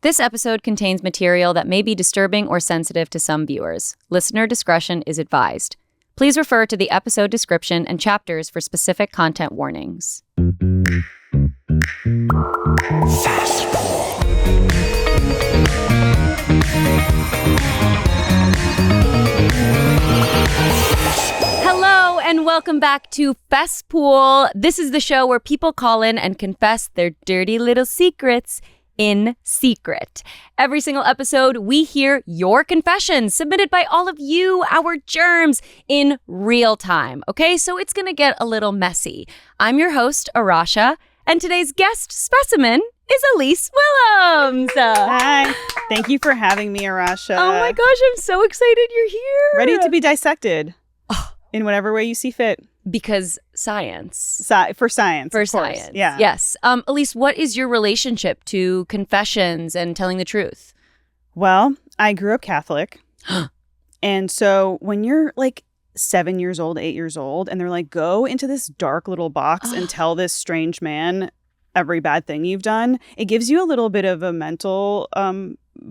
This episode contains material that may be disturbing or sensitive to some viewers. Listener discretion is advised. Please refer to the episode description and chapters for specific content warnings. Fesspool. Hello and welcome back to Fesspool. This is the show where people call in and confess their dirty little secrets in secret. Every single episode, we hear your confessions submitted by all of you, our germs, in real time. Okay, so it's gonna get a little messy. I'm your host, Arasha, and today's guest specimen is Elyse Willems. Hi. Thank you for having me, Arasha. Oh my gosh, I'm so excited you're here. Ready to be dissected in whatever way you see fit. Because science. For science. For science. Yeah. Yes. Elyse, what is your relationship to confessions and telling the truth? Well, I grew up Catholic. And so when you're like 7 years old, 8 years old, and they're like, go into this dark little box and tell this strange man every bad thing you've done, it gives you a little bit of a mental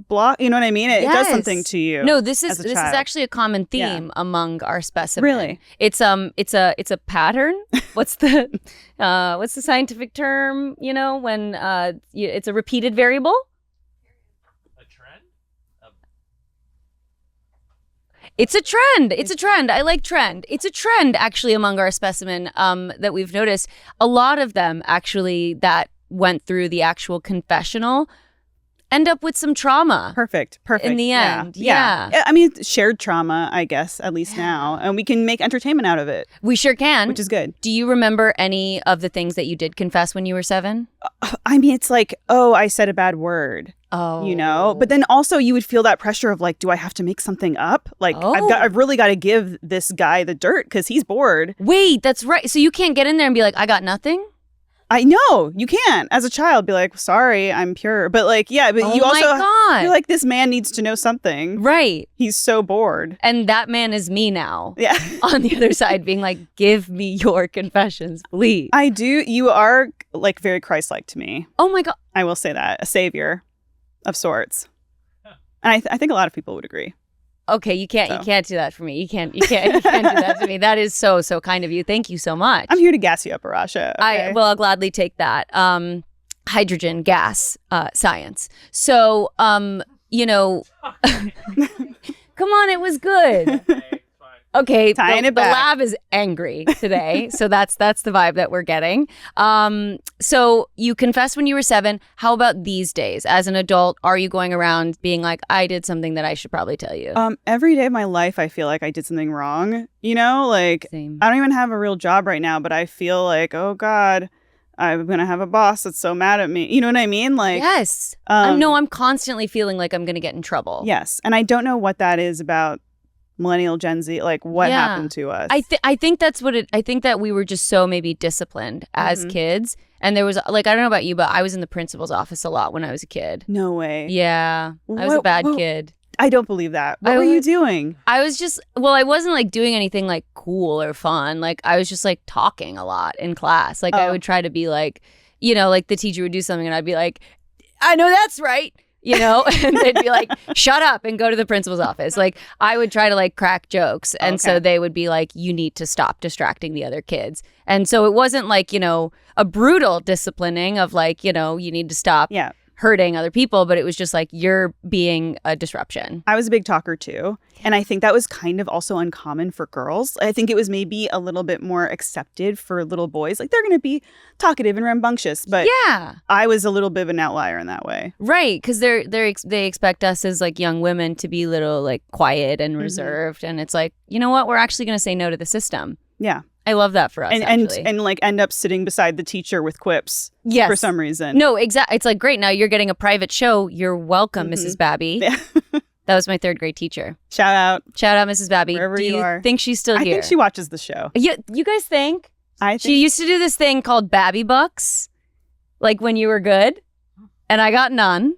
block. You know what I mean? It does something to you. No, this is actually a common theme among our specimens. Really? It's a pattern. What's the scientific term? You know, when it's a repeated variable. A trend. It's a trend. It's a trend. I like trend. It's a trend actually among our specimen that we've noticed. A lot of them actually that went through the actual confessional end up with some trauma. Perfect. In the end. Yeah. I mean, shared trauma, I guess, at least now. And we can make entertainment out of it. We sure can. Which is good. Do you remember any of the things that you did confess when you were 7? I mean, it's like, oh, I said a bad word. Oh. You know? But then also you would feel that pressure of like, do I have to make something up? Like, I've really got to give this guy the dirt because he's bored. Wait, that's right. So you can't get in there and be like, I got nothing? I know you can't as a child be like, sorry, I'm pure. But like, yeah, but you also feel like this man needs to know something. Right. He's so bored. And that man is me now. Yeah. On the other side being like, give me your confessions, please. I do. You are like very Christ-like to me. Oh my God. I will say that. A savior of sorts. And I think a lot of people would agree. Okay, you can't do that for me. You can't do that to me. That is so kind of you. Thank you so much. I'm here to gas you up, Arasha. Okay? I'll gladly take that. Hydrogen gas science. So you know, come on, it was good. Okay, the lab is angry today, so that's the vibe that we're getting. So you confessed when you were 7. How about these days? As an adult, are you going around being like, I did something that I should probably tell you? Every day of my life, I feel like I did something wrong. You know, like Same. I don't even have a real job right now, but I feel like, oh God, I'm gonna have a boss that's so mad at me. You know what I mean? Like, yes. I'm constantly feeling like I'm gonna get in trouble. Yes, and I don't know what that is about. Millennial Gen Z, like what happened to us? I think that's what I think that we were just so maybe disciplined as kids, and there was like, I don't know about you, but I was in the principal's office a lot when I was a kid. No way. Yeah, I was a bad kid. I don't believe that. What were you doing? I was just, I wasn't like doing anything like cool or fun. Like I was just like talking a lot in class. Like I would try to be like, you know, like the teacher would do something and I'd be like, I know that's right. You know, and they'd be like, shut up and go to the principal's office. Like I would try to like crack jokes. And so they would be like, you need to stop distracting the other kids. And so it wasn't like, you know, a brutal disciplining of like, you know, you need to stop hurting other people. But it was just like, you're being a disruption. I was a big talker too. And I think that was kind of also uncommon for girls. I think it was maybe a little bit more accepted for little boys. Like they're going to be talkative and rambunctious. But I was a little bit of an outlier in that way. Right. Because they expect us as like young women to be little like quiet and reserved. And it's like, you know what? We're actually going to say no to the system. Yeah. I love that for us, and like end up sitting beside the teacher with quips for some reason. No, exactly. It's like, great. Now you're getting a private show. You're welcome, Mrs. Babby. Yeah. That was my 3rd grade teacher. Shout out, Mrs. Babby. Wherever Do you are. think she's still here? I think she watches the show. You guys think? I think she used to do this thing called Babby Bucks, like when you were good, and I got none,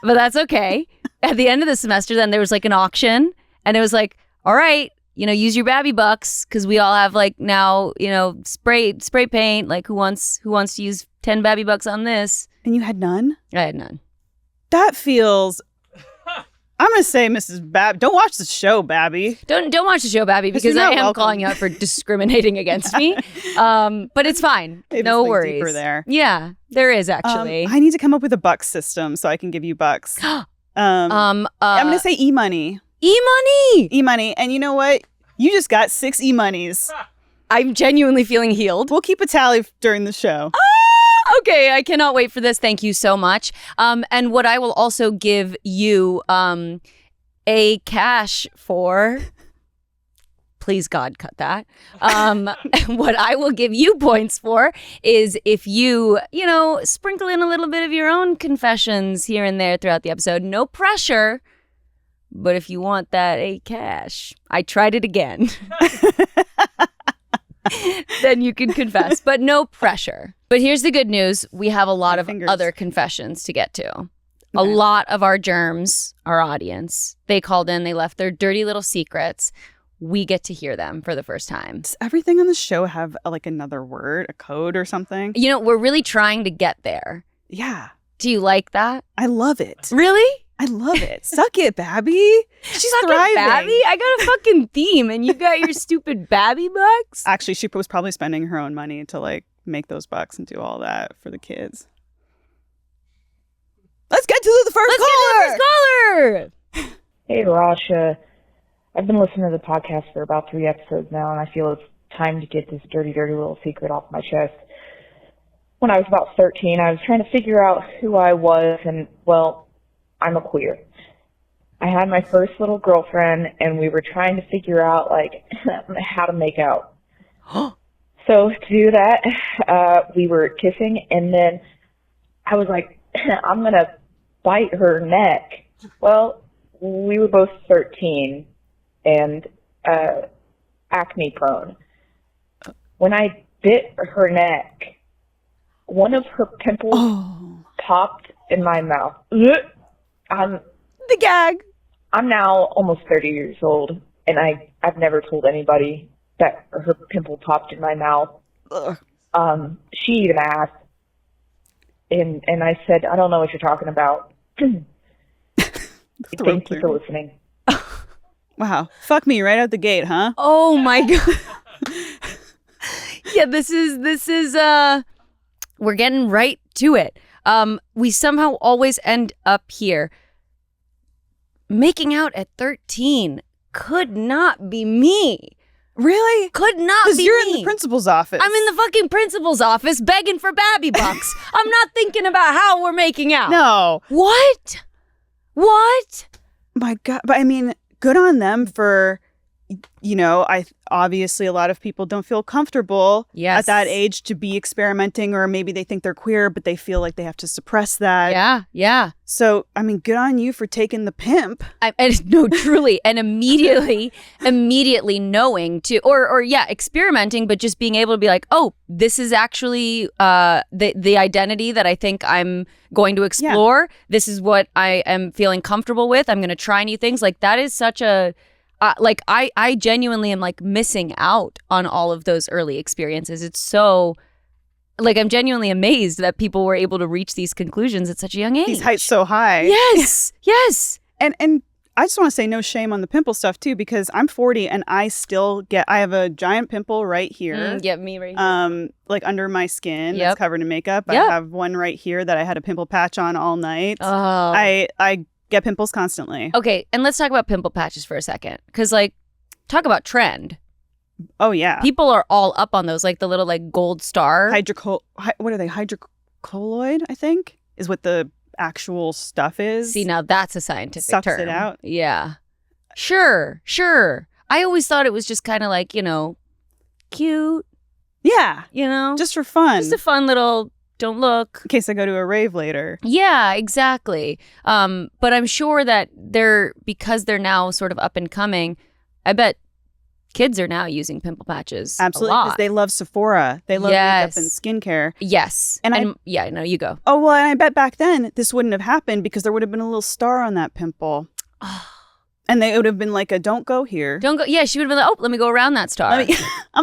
but that's okay. At the end of the semester, then there was like an auction, and it was like, all right, you know, use your Babby Bucks because we all have like now, you know, spray paint. Like who wants to use 10 Babby Bucks on this? And you had none? I had none. That feels... I'm going to say, Mrs. Bab, don't watch the show, Babby. Don't watch the show, Babby, because I am calling you out for discriminating against me. But it's fine. Maybe no worries. Deeper worries. there. Yeah, there is actually. I need to come up with a bucks system so I can give you bucks. I'm going to say e-money. E-money! E-money. And you know what? You just got 6 e-monies. I'm genuinely feeling healed. We'll keep a tally during the show. Okay, I cannot wait for this. Thank you so much. And what I will also give you a cash for... Please, God, cut that. What I will give you points for is if you, sprinkle in a little bit of your own confessions here and there throughout the episode. No pressure, but if you want that a cash, I tried it again. Then you can confess, but no pressure. But here's the good news. We have a lot of other confessions to get to. Okay. A lot of our germs, our audience, they called in, they left their dirty little secrets. We get to hear them for the first time. Does everything on the show have another word, a code or something? We're really trying to get there. Yeah. Do you like that? I love it. Really? I love it. Suck it, Babby. She's thriving. Babby? I got a fucking theme and you got your stupid Babby bucks? Actually, she was probably spending her own money to make those bucks and do all that for the kids. Let's get to the first caller. Hey, Arasha. I've been listening to the podcast for about 3 episodes now, and I feel it's time to get this dirty, dirty little secret off my chest. When I was about 13, I was trying to figure out who I was, and, well, I'm a queer. I had my first little girlfriend, and we were trying to figure out, how to make out. So to do that, we were kissing, and then I was like, I'm going to bite her neck. Well, we were both 13 and acne prone. When I bit her neck, one of her pimples popped in my mouth. The gag. I'm now almost 30 years old, and I've never told anybody that her pimple popped in my mouth. She even asked, and I said, I don't know what you're talking about. Thank you for listening. Wow. Fuck me right out the gate, huh? Oh my God. Yeah, this is we're getting right to it. We somehow always end up here. Making out at 13 could not be me. Really? Could not be me. Because you're in the principal's office. I'm in the fucking principal's office begging for Babby bucks. I'm not thinking about how we're making out. No. What? My God. But I mean, good on them for, obviously a lot of people don't feel comfortable at that age to be experimenting, or maybe they think they're queer, but they feel like they have to suppress that. Yeah. So, I mean, good on you for taking the pimp. No, truly. And immediately knowing experimenting, but just being able to be like, oh, this is actually the identity that I think I'm going to explore. Yeah. This is what I am feeling comfortable with. I'm going to try new things. That is such a... I genuinely am missing out on all of those early experiences. It's so I'm genuinely amazed that people were able to reach these conclusions at such a young age. These heights so high. Yes. And I just want to say no shame on the pimple stuff too, because I'm 40 and I still I have a giant pimple right here. Me right here. Under my skin. That's covered in makeup. Yep. I have one right here that I had a pimple patch on all night. Oh. I get pimples constantly. Okay, and let's talk about pimple patches for a second. Because, talk about trend. Oh, yeah. People are all up on those, the little, gold star. What are they? Hydrocolloid, I think, is what the actual stuff is. See, now that's a scientific term. Sucks it out. Yeah. Sure. I always thought it was just kind of cute. Yeah. Just for fun. Just a fun little... Don't look. In case I go to a rave later. Yeah, exactly. But I'm sure that because they're now sort of up and coming, I bet kids are now using pimple patches. Absolutely, because they love Sephora. They love makeup and skincare. Yes. No, you go. Oh, well, and I bet back then this wouldn't have happened because there would have been a little star on that pimple. And it would have been a don't go here. Don't go. Yeah, she would have been let me go around that star. I'm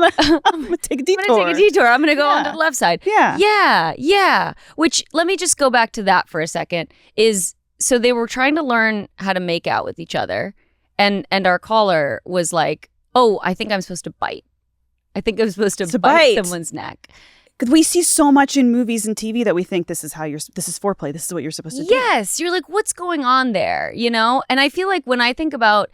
going to take a detour. I'm going to go onto the left side. Yeah. Which, let me just go back to that for a second, is so they were trying to learn how to make out with each other, and our caller was like, "Oh, I think I'm supposed to bite. I think I'm supposed to bite someone's neck." Because we see so much in movies and TV that we think this is foreplay. This is what you're supposed to do. Yes, you're like, what's going on there? You know? And I feel like when I think about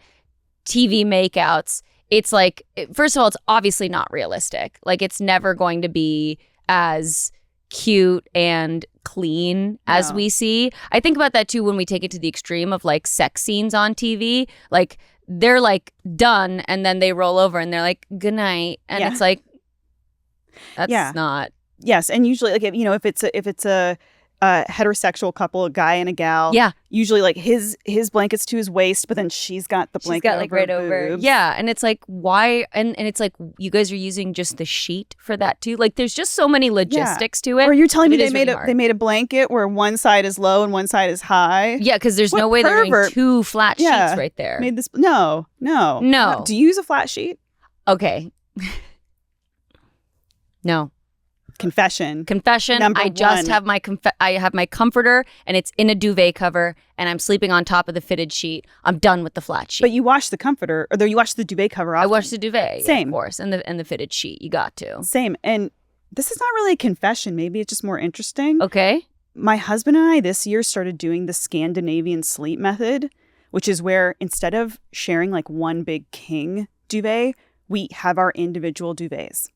TV makeouts, it's like, first of all, it's obviously not realistic. Like, it's never going to be as cute and clean as we see. I think about that too when we take it to the extreme of like sex scenes on TV. Like, they're like done and then they roll over and they're like, good night. And it's like, that's not. Yes, and usually, like, if it's a heterosexual couple, a guy and a gal, usually like his blanket's to his waist, but then she's got the blanket like right over. Yeah, and it's like, why? And it's like, you guys are using just the sheet for that too. Like, there's just so many logistics to it. Or you're telling me they made a blanket where one side is low and one side is high? Yeah, because there's no way they're doing two flat sheets right there. Made this? No. Do you use a flat sheet? Okay. No. Confession. Number I just have my I have my comforter and it's in a duvet cover and I'm sleeping on top of the fitted sheet. I'm done with the flat sheet. But you wash the comforter, or you wash the duvet cover often. I wash the duvet, same, of course, and the fitted sheet. You got to. Same. And this is not really a confession. Maybe it's just more interesting. Okay. My husband and I this year started doing the Scandinavian sleep method, which is where instead of sharing like one big king duvet, we have our individual duvets.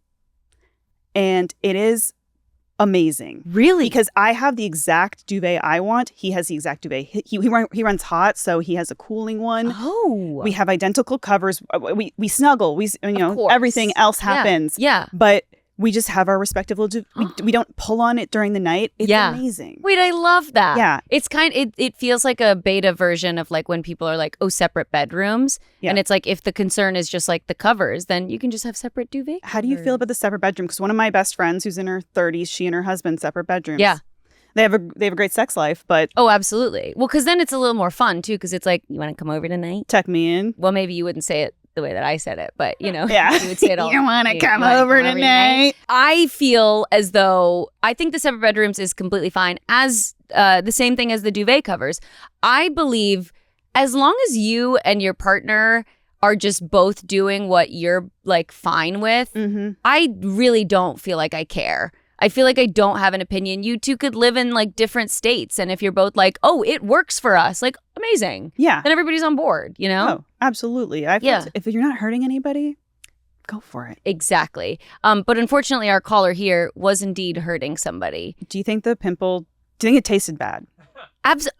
And it is amazing. Really? Because I have the exact duvet I want. He has the exact duvet. He runs hot, so he has a cooling one. Oh. We have identical covers. We snuggle. Everything else happens. Yeah. But we just have our respective little we don't pull on it during the night. It's amazing. Wait, I love that. Yeah. It's it feels like a beta version of like when people are like, oh, separate bedrooms. Yeah. And it's like, if the concern is just like the covers, then you can just have separate duvet covers. How do you feel about the separate bedroom? Because one of my best friends who's in her 30s, she and her husband, separate bedrooms. Yeah. They have a great sex life, but... Oh, absolutely. Well, because then it's a little more fun, too, because it's like, you want to come over tonight? Tuck me in. Well, maybe you wouldn't say it the way that I said it, but, you know, yeah. You would say it all. You want to come over tonight? I feel as though, I think the separate bedrooms is completely fine, as the same thing as the duvet covers. I believe as long as you and your partner are just both doing what you're, like, fine with, I really don't feel like I care. I feel like I don't have an opinion. You two could live in like different states. And if you're both like, oh, it works for us, like, amazing. Yeah. Then everybody's on board, you know? Oh, absolutely. If you're not hurting anybody, go for it. Exactly. But unfortunately, our caller here was indeed hurting somebody. Do you think it tasted bad?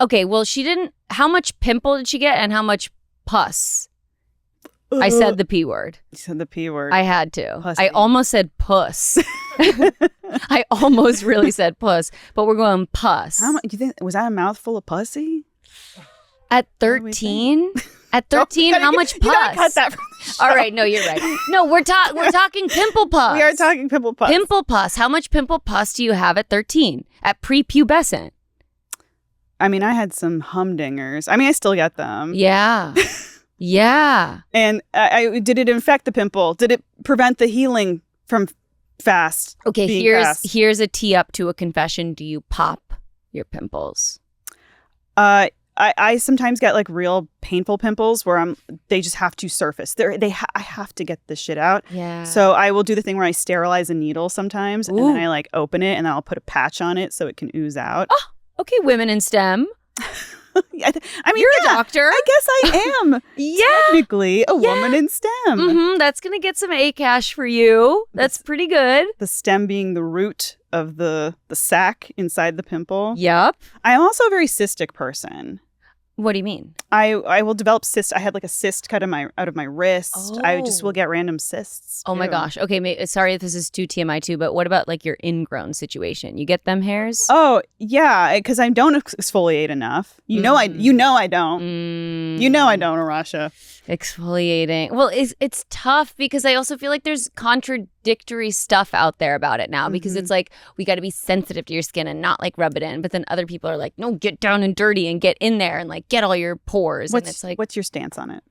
Okay, well, she didn't. How much pimple did she get and how much pus? I said the P word. You said the P word. I had to. Pussy. I almost said puss. I almost really said puss, but we're going pus. How much do you think? Was that a mouthful of pussy? At 13? At 13, how much pus? You gotta cut that from the show. All right, no, you're right. No, we're talking pimple pus. We are talking pimple pus. Pimple pus. How much pimple pus do you have at 13? At prepubescent? I mean, I had some humdingers. I mean, I still get them. Yeah. Yeah. And did it infect the pimple? Did it prevent the healing from fast? Okay, here's a tee up to a confession. Do you pop your pimples? I sometimes get like real painful pimples where they just have to surface. I have to get this shit out. Yeah. So I will do the thing where I sterilize a needle sometimes, and then I like open it and then I'll put a patch on it so it can ooze out. Oh, okay, women in STEM. I mean, you're a doctor. I guess I am. Technically a woman in STEM. That's gonna get some A-cash for you. That's pretty good. The stem being the root of the sac inside the pimple. Yep. I'm also a very cystic person. What do you mean? I will develop cysts. I had like a cyst cut out of my wrist. Oh. I just will get random cysts. Oh my gosh. Okay, sorry if this is too TMI too, but what about like your ingrown situation? You get them hairs? Oh yeah, because I don't exfoliate enough. You know I don't. You know I don't, Arasha. Exfoliating. Well, it's tough because I also feel like there's contradictory stuff out there about it now because it's like we got to be sensitive to your skin and not like rub it in. But then other people are like, no, get down and dirty and get in there and like get all your pores. And it's like, what's your stance on it?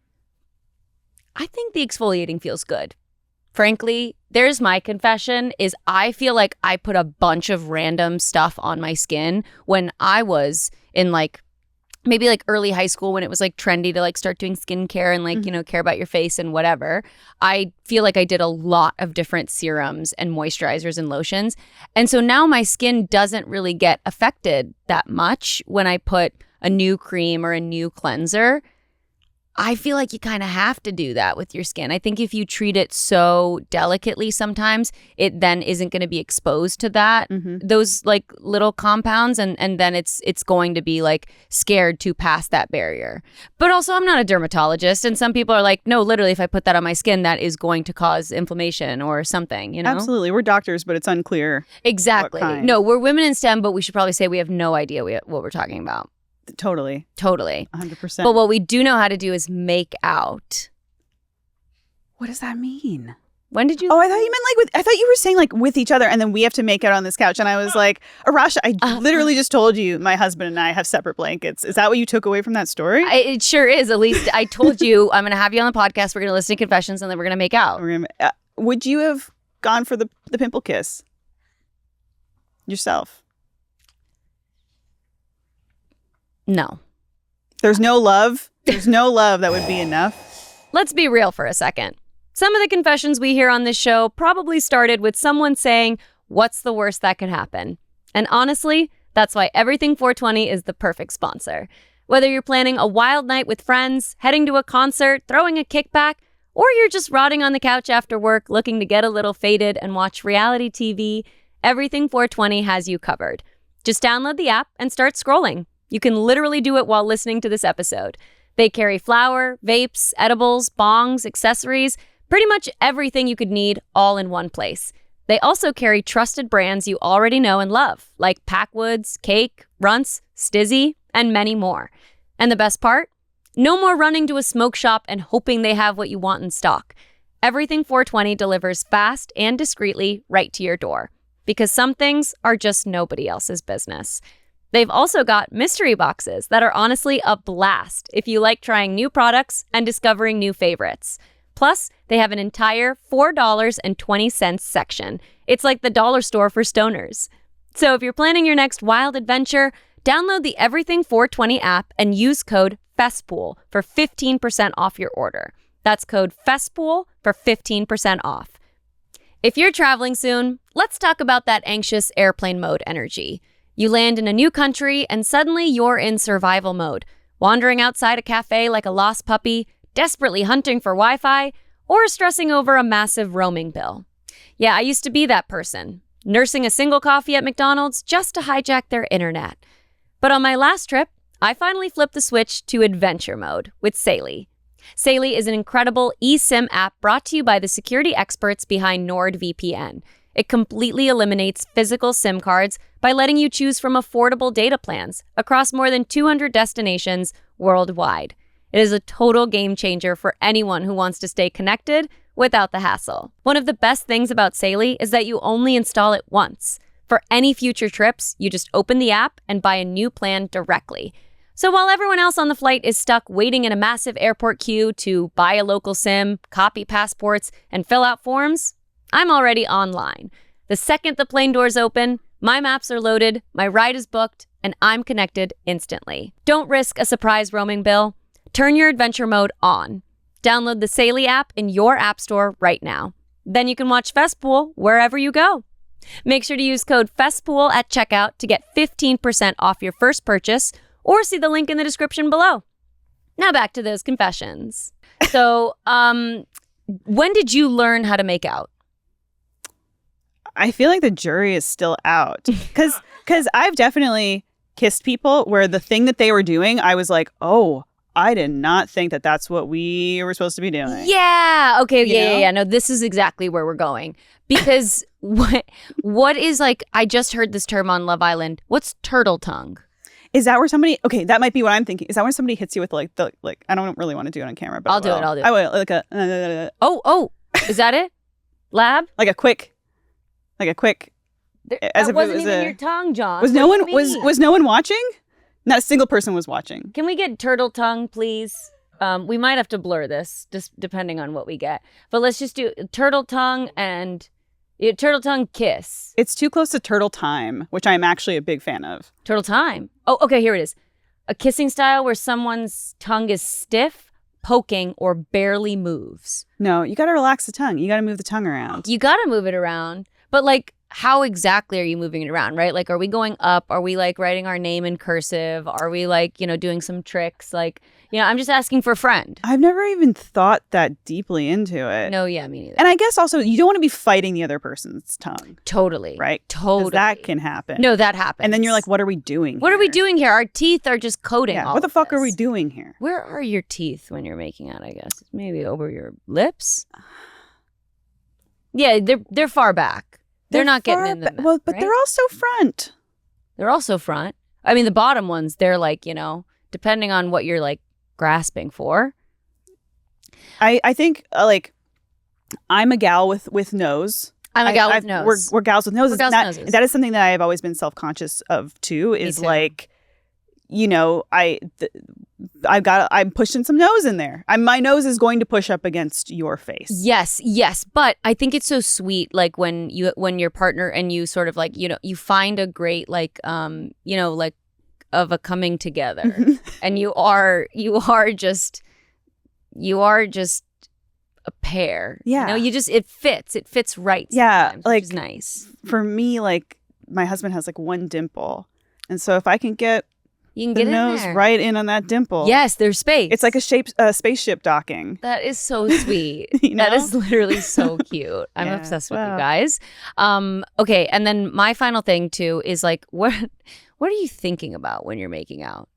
I think the exfoliating feels good. Frankly, there's my confession is I feel like I put a bunch of random stuff on my skin when I was in like maybe like early high school when it was like trendy to like start doing skincare and like, care about your face and whatever. I feel like I did a lot of different serums and moisturizers and lotions. And so now my skin doesn't really get affected that much when I put a new cream or a new cleanser. I feel like you kind of have to do that with your skin. I think if you treat it so delicately sometimes, it then isn't going to be exposed to that, those like little compounds, and then it's going to be like scared to pass that barrier. But also I'm not a dermatologist, and some people are like, no, literally if I put that on my skin, that is going to cause inflammation or something, Absolutely. We're doctors, but it's unclear. Exactly. No, we're women in STEM, but we should probably say we have no idea what we're talking about. Totally. 100%. But what we do know how to do is make out. What does that mean? When did you? Oh, I thought you meant I thought you were saying like with each other and then we have to make out on this couch. And I was like, Arasha, I literally just told you my husband and I have separate blankets. Is that what you took away from that story? It sure is. At least I told you I'm going to have you on the podcast. We're going to listen to confessions and then we're going to make out. Would you have gone for the pimple kiss yourself? No. There's no love? There's no love that would be enough? Let's be real for a second. Some of the confessions we hear on this show probably started with someone saying, what's the worst that could happen? And honestly, that's why Everything 420 is the perfect sponsor. Whether you're planning a wild night with friends, heading to a concert, throwing a kickback, or you're just rotting on the couch after work looking to get a little faded and watch reality TV, Everything 420 has you covered. Just download the app and start scrolling. You can literally do it while listening to this episode. They carry flour, vapes, edibles, bongs, accessories, pretty much everything you could need all in one place. They also carry trusted brands you already know and love, like Packwoods, Cake, Runts, Stizzy, and many more. And the best part? No more running to a smoke shop and hoping they have what you want in stock. Everything 420 delivers fast and discreetly right to your door, because some things are just nobody else's business. They've also got mystery boxes that are honestly a blast if you like trying new products and discovering new favorites. Plus, they have an entire $4.20 section. It's like the dollar store for stoners. So if you're planning your next wild adventure, download the Everything 420 app and use code Fesspool for 15% off your order. That's code Fesspool for 15% off. If you're traveling soon, let's talk about that anxious airplane mode energy. You land in a new country and suddenly you're in survival mode, wandering outside a cafe like a lost puppy, desperately hunting for Wi-Fi, or stressing over a massive roaming bill. Yeah, I used to be that person, nursing a single coffee at McDonald's just to hijack their internet. But on my last trip, I finally flipped the switch to adventure mode with Saily. Saily is an incredible eSIM app brought to you by the security experts behind NordVPN. It completely eliminates physical SIM cards by letting you choose from affordable data plans across more than 200 destinations worldwide. It is a total game changer for anyone who wants to stay connected without the hassle. One of the best things about Saily is that you only install it once. For any future trips, you just open the app and buy a new plan directly. So while everyone else on the flight is stuck waiting in a massive airport queue to buy a local SIM, copy passports, and fill out forms, I'm already online. The second the plane doors open, my maps are loaded, my ride is booked, and I'm connected instantly. Don't risk a surprise roaming bill. Turn your adventure mode on. Download the Saily app in your app store right now. Then you can watch Fesspool wherever you go. Make sure to use code Fesspool at checkout to get 15% off your first purchase, or see the link in the description below. Now back to those confessions. So, when did you learn how to make out? I feel like the jury is still out. Because I've definitely kissed people where the thing that they were doing, I was like, oh, I did not think that that's what we were supposed to be doing. Yeah. Okay. Yeah. No, this is exactly where we're going. Because what is like, I just heard this term on Love Island. What's turtle tongue? Is that where somebody, okay, that might be what I'm thinking. Is that when somebody hits you with like, I don't really want to do it on camera, but I'll do it. I will, like a, Oh, is that it? Lab? Like a quick. That wasn't even your tongue, John. Was no one watching? Not a single person was watching. Can we get turtle tongue, please? We might have to blur this, just depending on what we get. But let's just do turtle tongue and turtle tongue kiss. It's too close to turtle time, which I'm actually a big fan of. Turtle time. Oh, okay, here it is. A kissing style where someone's tongue is stiff, poking, or barely moves. No, you got to relax the tongue. You got to move the tongue around. You got to move it around. But like, how exactly are you moving it around, right? Like, are we going up? Are we like writing our name in cursive? Are we like, doing some tricks? Like, I'm just asking for a friend. I've never even thought that deeply into it. No, yeah, me neither. And I guess also you don't want to be fighting the other person's tongue. Totally. Right? Totally. 'Cause that can happen. No, that happens. And then you're like, what are we doing What are we doing here? Our teeth are just coating Yeah, all what the of fuck this. are we doing here? Where are your teeth when you're making out, I guess? Maybe over your lips? Yeah, they're far back. They're not getting in the Well, but right? they're also front. They're also front. I mean, the bottom ones, they're like, depending on what you're like grasping for. I think like I'm a gal with nose. I'm a gal with nose. We're gals with noses. We're gals with noses. That is something that I have always been self-conscious of too. Is too. like, I'm pushing some nose in there. My nose is going to push up against your face. Yes. But I think it's so sweet, like when your partner and you sort of like, you find a great like, like of a coming together, and you are just a pair. Yeah. It fits right. Yeah, sometimes, like which is nice. For me, like my husband has like one dimple, and so if I can get You can the get nose in there. right in on that dimple, Yes, there's space. it's like a spaceship docking. That is so sweet. You know? That is literally so cute. I'm Yeah, obsessed with well. you guys. Okay, and then my final thing too is like, what are you thinking about when you're making out?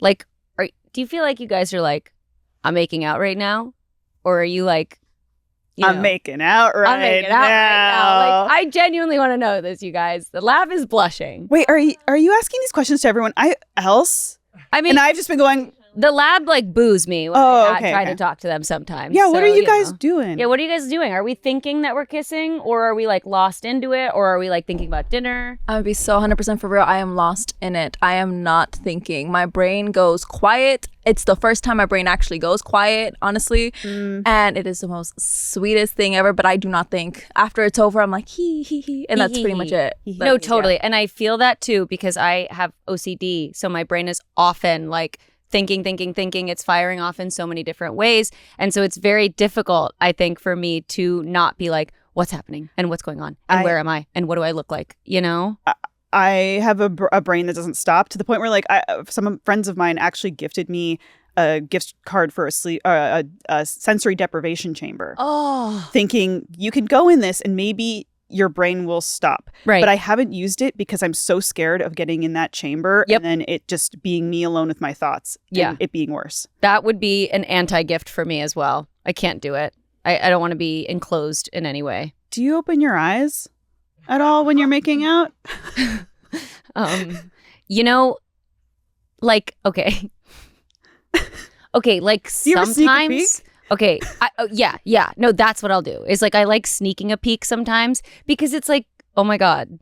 Like, do you feel like you guys are like, I'm making out right now, or are you like, I'm making out right I'm making out right now? Like, I genuinely want to know this, you guys. The lab is blushing. Wait, are you asking these questions to everyone else? I mean, And I've just been going, the lab like boos me when Oh, I okay, try okay. to talk to them sometimes. yeah, what So, are you guys doing? Yeah, what are you guys doing? Are we thinking that we're kissing, or are we like lost into it, or are we like thinking about dinner? I'm gonna be so 100% for real. I am lost in it. I am not thinking. My brain goes quiet. It's the first time my brain actually goes quiet, honestly. And it is the most sweetest thing ever, but I do not think. After it's over, I'm like, hee. And that's pretty much it. No, totally. And I feel that too because I have OCD. So my brain is often like thinking. It's firing off in so many different ways. And so it's very difficult, I think, for me to not be like, what's happening and what's going on and where am I and what do I look like, I have a brain that doesn't stop to the point where like some friends of mine actually gifted me a gift card for a sensory deprivation chamber. Oh. Thinking you can go in this and maybe your brain will stop. Right. But I haven't used it because I'm so scared of getting in that chamber Yep. and then it just being me alone with my thoughts Yeah. and it being worse. That would be an anti-gift for me as well. I can't do it. I don't want to be enclosed in any way. Do you open your eyes at all when you're making out? Like, okay. Okay, like Do you ever sneak a peek? sometimes. Okay, yeah. No, that's what I'll do. Is like I like sneaking a peek sometimes because it's like, oh my God,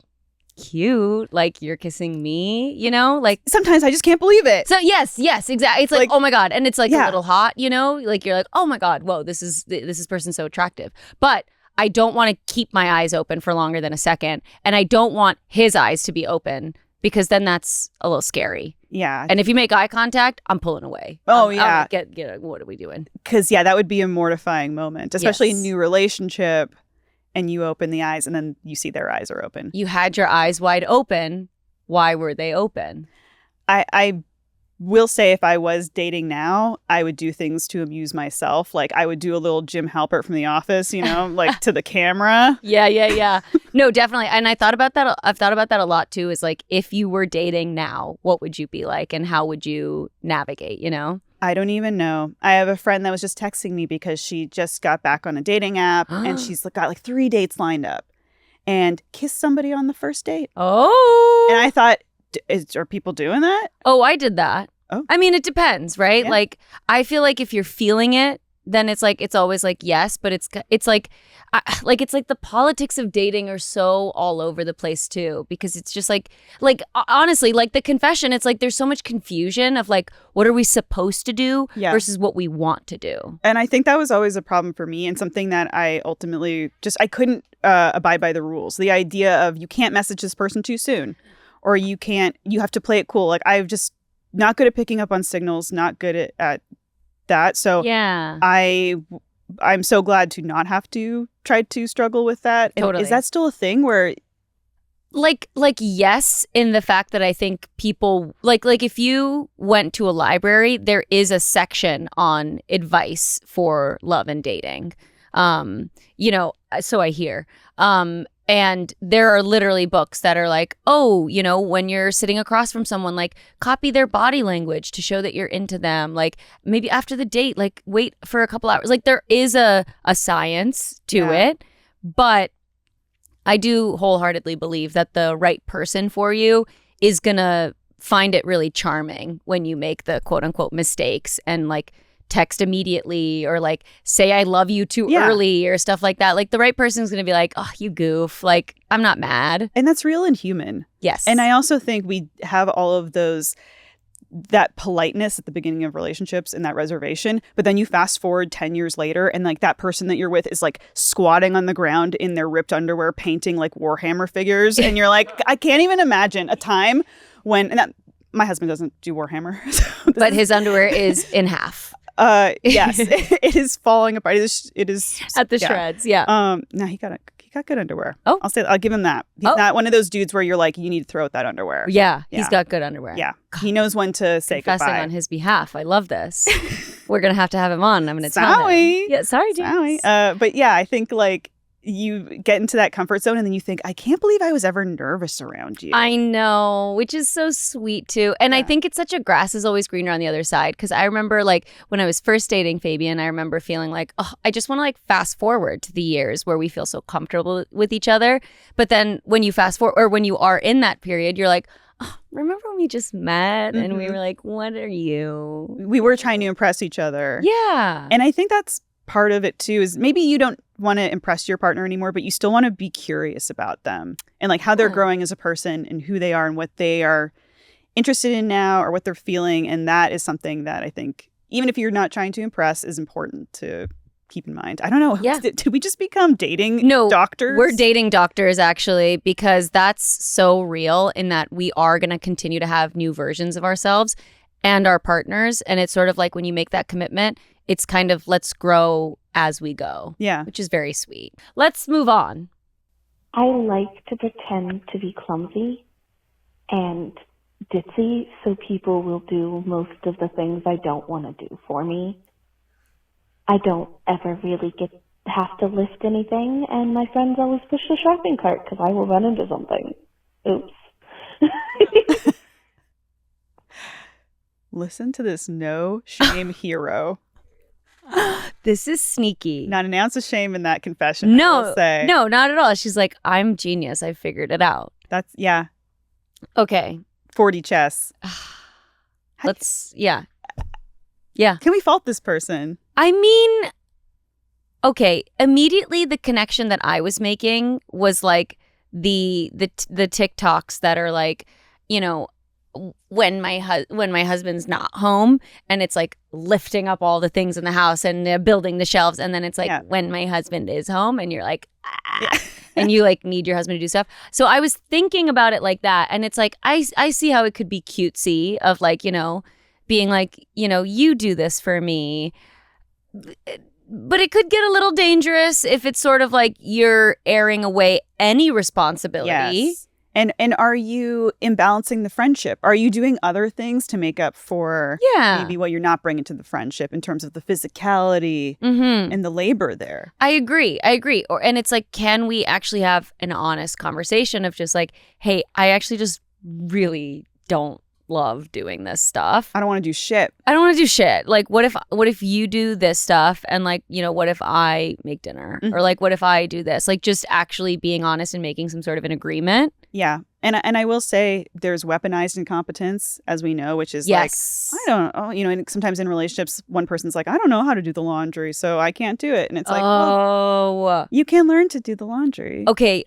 cute. Like you're kissing me, like. Sometimes I just can't believe it. So yes, exactly. It's like, oh my God. And it's like a Yeah. little hot, like you're like, oh my God, whoa, this person's so attractive. But I don't want to keep my eyes open for longer than a second. And I don't want his eyes to be open because then that's a little scary. Yeah. And if you make eye contact, I'm pulling away. Oh, I'm yeah. like, get what are we doing? Because, that would be a mortifying moment, especially Yes. a new relationship and you open the eyes and then you see their eyes are open. You had your eyes wide open. Why were they open? I will say if I was dating now, I would do things to amuse myself. Like I would do a little Jim Halpert from The Office, like to the camera. Yeah. No, definitely. And I've thought about that a lot too, is like, if you were dating now, what would you be like and how would you navigate, I don't even know. I have a friend that was just texting me because she just got back on a dating app and she's got like 3 dates lined up and kissed somebody on the first date. Oh. And I thought, are people doing that? Oh, I did that. Oh. I mean, it depends, right? Yeah. Like, I feel like if you're feeling it, then it's like, it's always like, yes, but it's like the politics of dating are so all over the place too, because it's just like honestly, like the confession, it's like, there's so much confusion of like, what are we supposed to do versus what we want to do. And I think that was always a problem for me and something that I ultimately I couldn't abide by the rules. The idea of you can't message this person too soon or you have to play it cool. Like not good at picking up on signals, not good at that. So yeah. I'm so glad to not have to try to struggle with that. And Totally. is that still a thing where like yes, in the fact that I think people like if you went to a library, there is a section on advice for love and dating. You know, so I hear. And there are literally books that are like, oh, you know, when you're sitting across from someone, like copy their body language to show that you're into them. Like maybe after the date, like wait for a couple hours. Like there is a science to it. But I do wholeheartedly believe that the right person for you is going to find it really charming when you make the quote unquote mistakes and like text immediately or like say I love you too early or stuff like that. Like the right person's going to be like, oh, you goof. Like I'm not mad. And that's real and human. Yes. And I also think we have all of that politeness at the beginning of relationships and that reservation. But then you fast forward 10 years later and like that person that you're with is like squatting on the ground in their ripped underwear, painting like Warhammer figures. And you're like, I can't even imagine a time when, my husband doesn't do Warhammer. But his underwear is in half. Yes, it is falling apart. It is At the shreds. Yeah. No, he got good underwear. Oh. I'll give him that. He's not one of those dudes where you're like, you need to throw out that underwear. Yeah. He's got good underwear. Yeah. He knows when to say Confessing goodbye. on his behalf. I love this. We're going to have him on. I'm going to tell him. Yeah. Sorry, James. But yeah, I think like you get into that comfort zone and then you think, I can't believe I was ever nervous around you. I know, which is so sweet too. And I think it's such a grass is always greener on the other side. Because I remember like when I was first dating Fabian, I remember feeling like, oh, I just want to like fast forward to the years where we feel so comfortable with each other. But then when you fast forward or when you are in that period, you're like, oh, remember when we just met and we were like, what are you? We were trying to impress each other. Yeah. And I think that's part of it too, is maybe you don't want to impress your partner anymore, but you still want to be curious about them and like how they're growing as a person and who they are and what they are interested in now or what they're feeling. And that is something that I think, even if you're not trying to impress, is important to keep in mind. I don't know. Yeah. Did we just become dating doctors? We're dating doctors actually, because that's so real in that we are going to continue to have new versions of ourselves and our partners. And it's sort of like when you make that commitment, it's kind of let's grow as we go. Yeah. Which is very sweet. Let's move on. I like to pretend to be clumsy and ditzy so people will do most of the things I don't want to do for me. I don't ever really have to lift anything, and my friends always push the shopping cart because I will run into something. Oops. Listen to this no shame hero. This is sneaky. Not an ounce of shame in that confession. No, no, not at all. She's like, I'm genius. I figured it out. That's, yeah. Okay. 40 chess. Yeah. Can we fault this person? I mean, okay. Immediately, the connection that I was making was like the TikToks that are like, you know, when my husband's not home and it's like lifting up all the things in the house and building the shelves, and then it's like when my husband is home and you're like and you like need your husband to do stuff. So I was thinking about it like that, and it's like I see how it could be cutesy of like, you know, being like, you know, you do this for me, but it could get a little dangerous if it's sort of like you're airing away any responsibility. Yes. And are you imbalancing the friendship? Are you doing other things to make up for maybe what you're not bringing to the friendship in terms of the physicality and the labor there? I agree. And it's like, can we actually have an honest conversation of just like, hey, I actually just really don't love doing this stuff. I don't want to do shit. Like, what if you do this stuff, and like, you know, what if I make dinner, or like, what if I do this? Like, just actually being honest and making some sort of an agreement. Yeah. And I will say there's weaponized incompetence, as we know, which is like, I don't know, you know, and sometimes in relationships, one person's like, I don't know how to do the laundry, so I can't do it. And it's like, well, you can learn to do the laundry. Okay.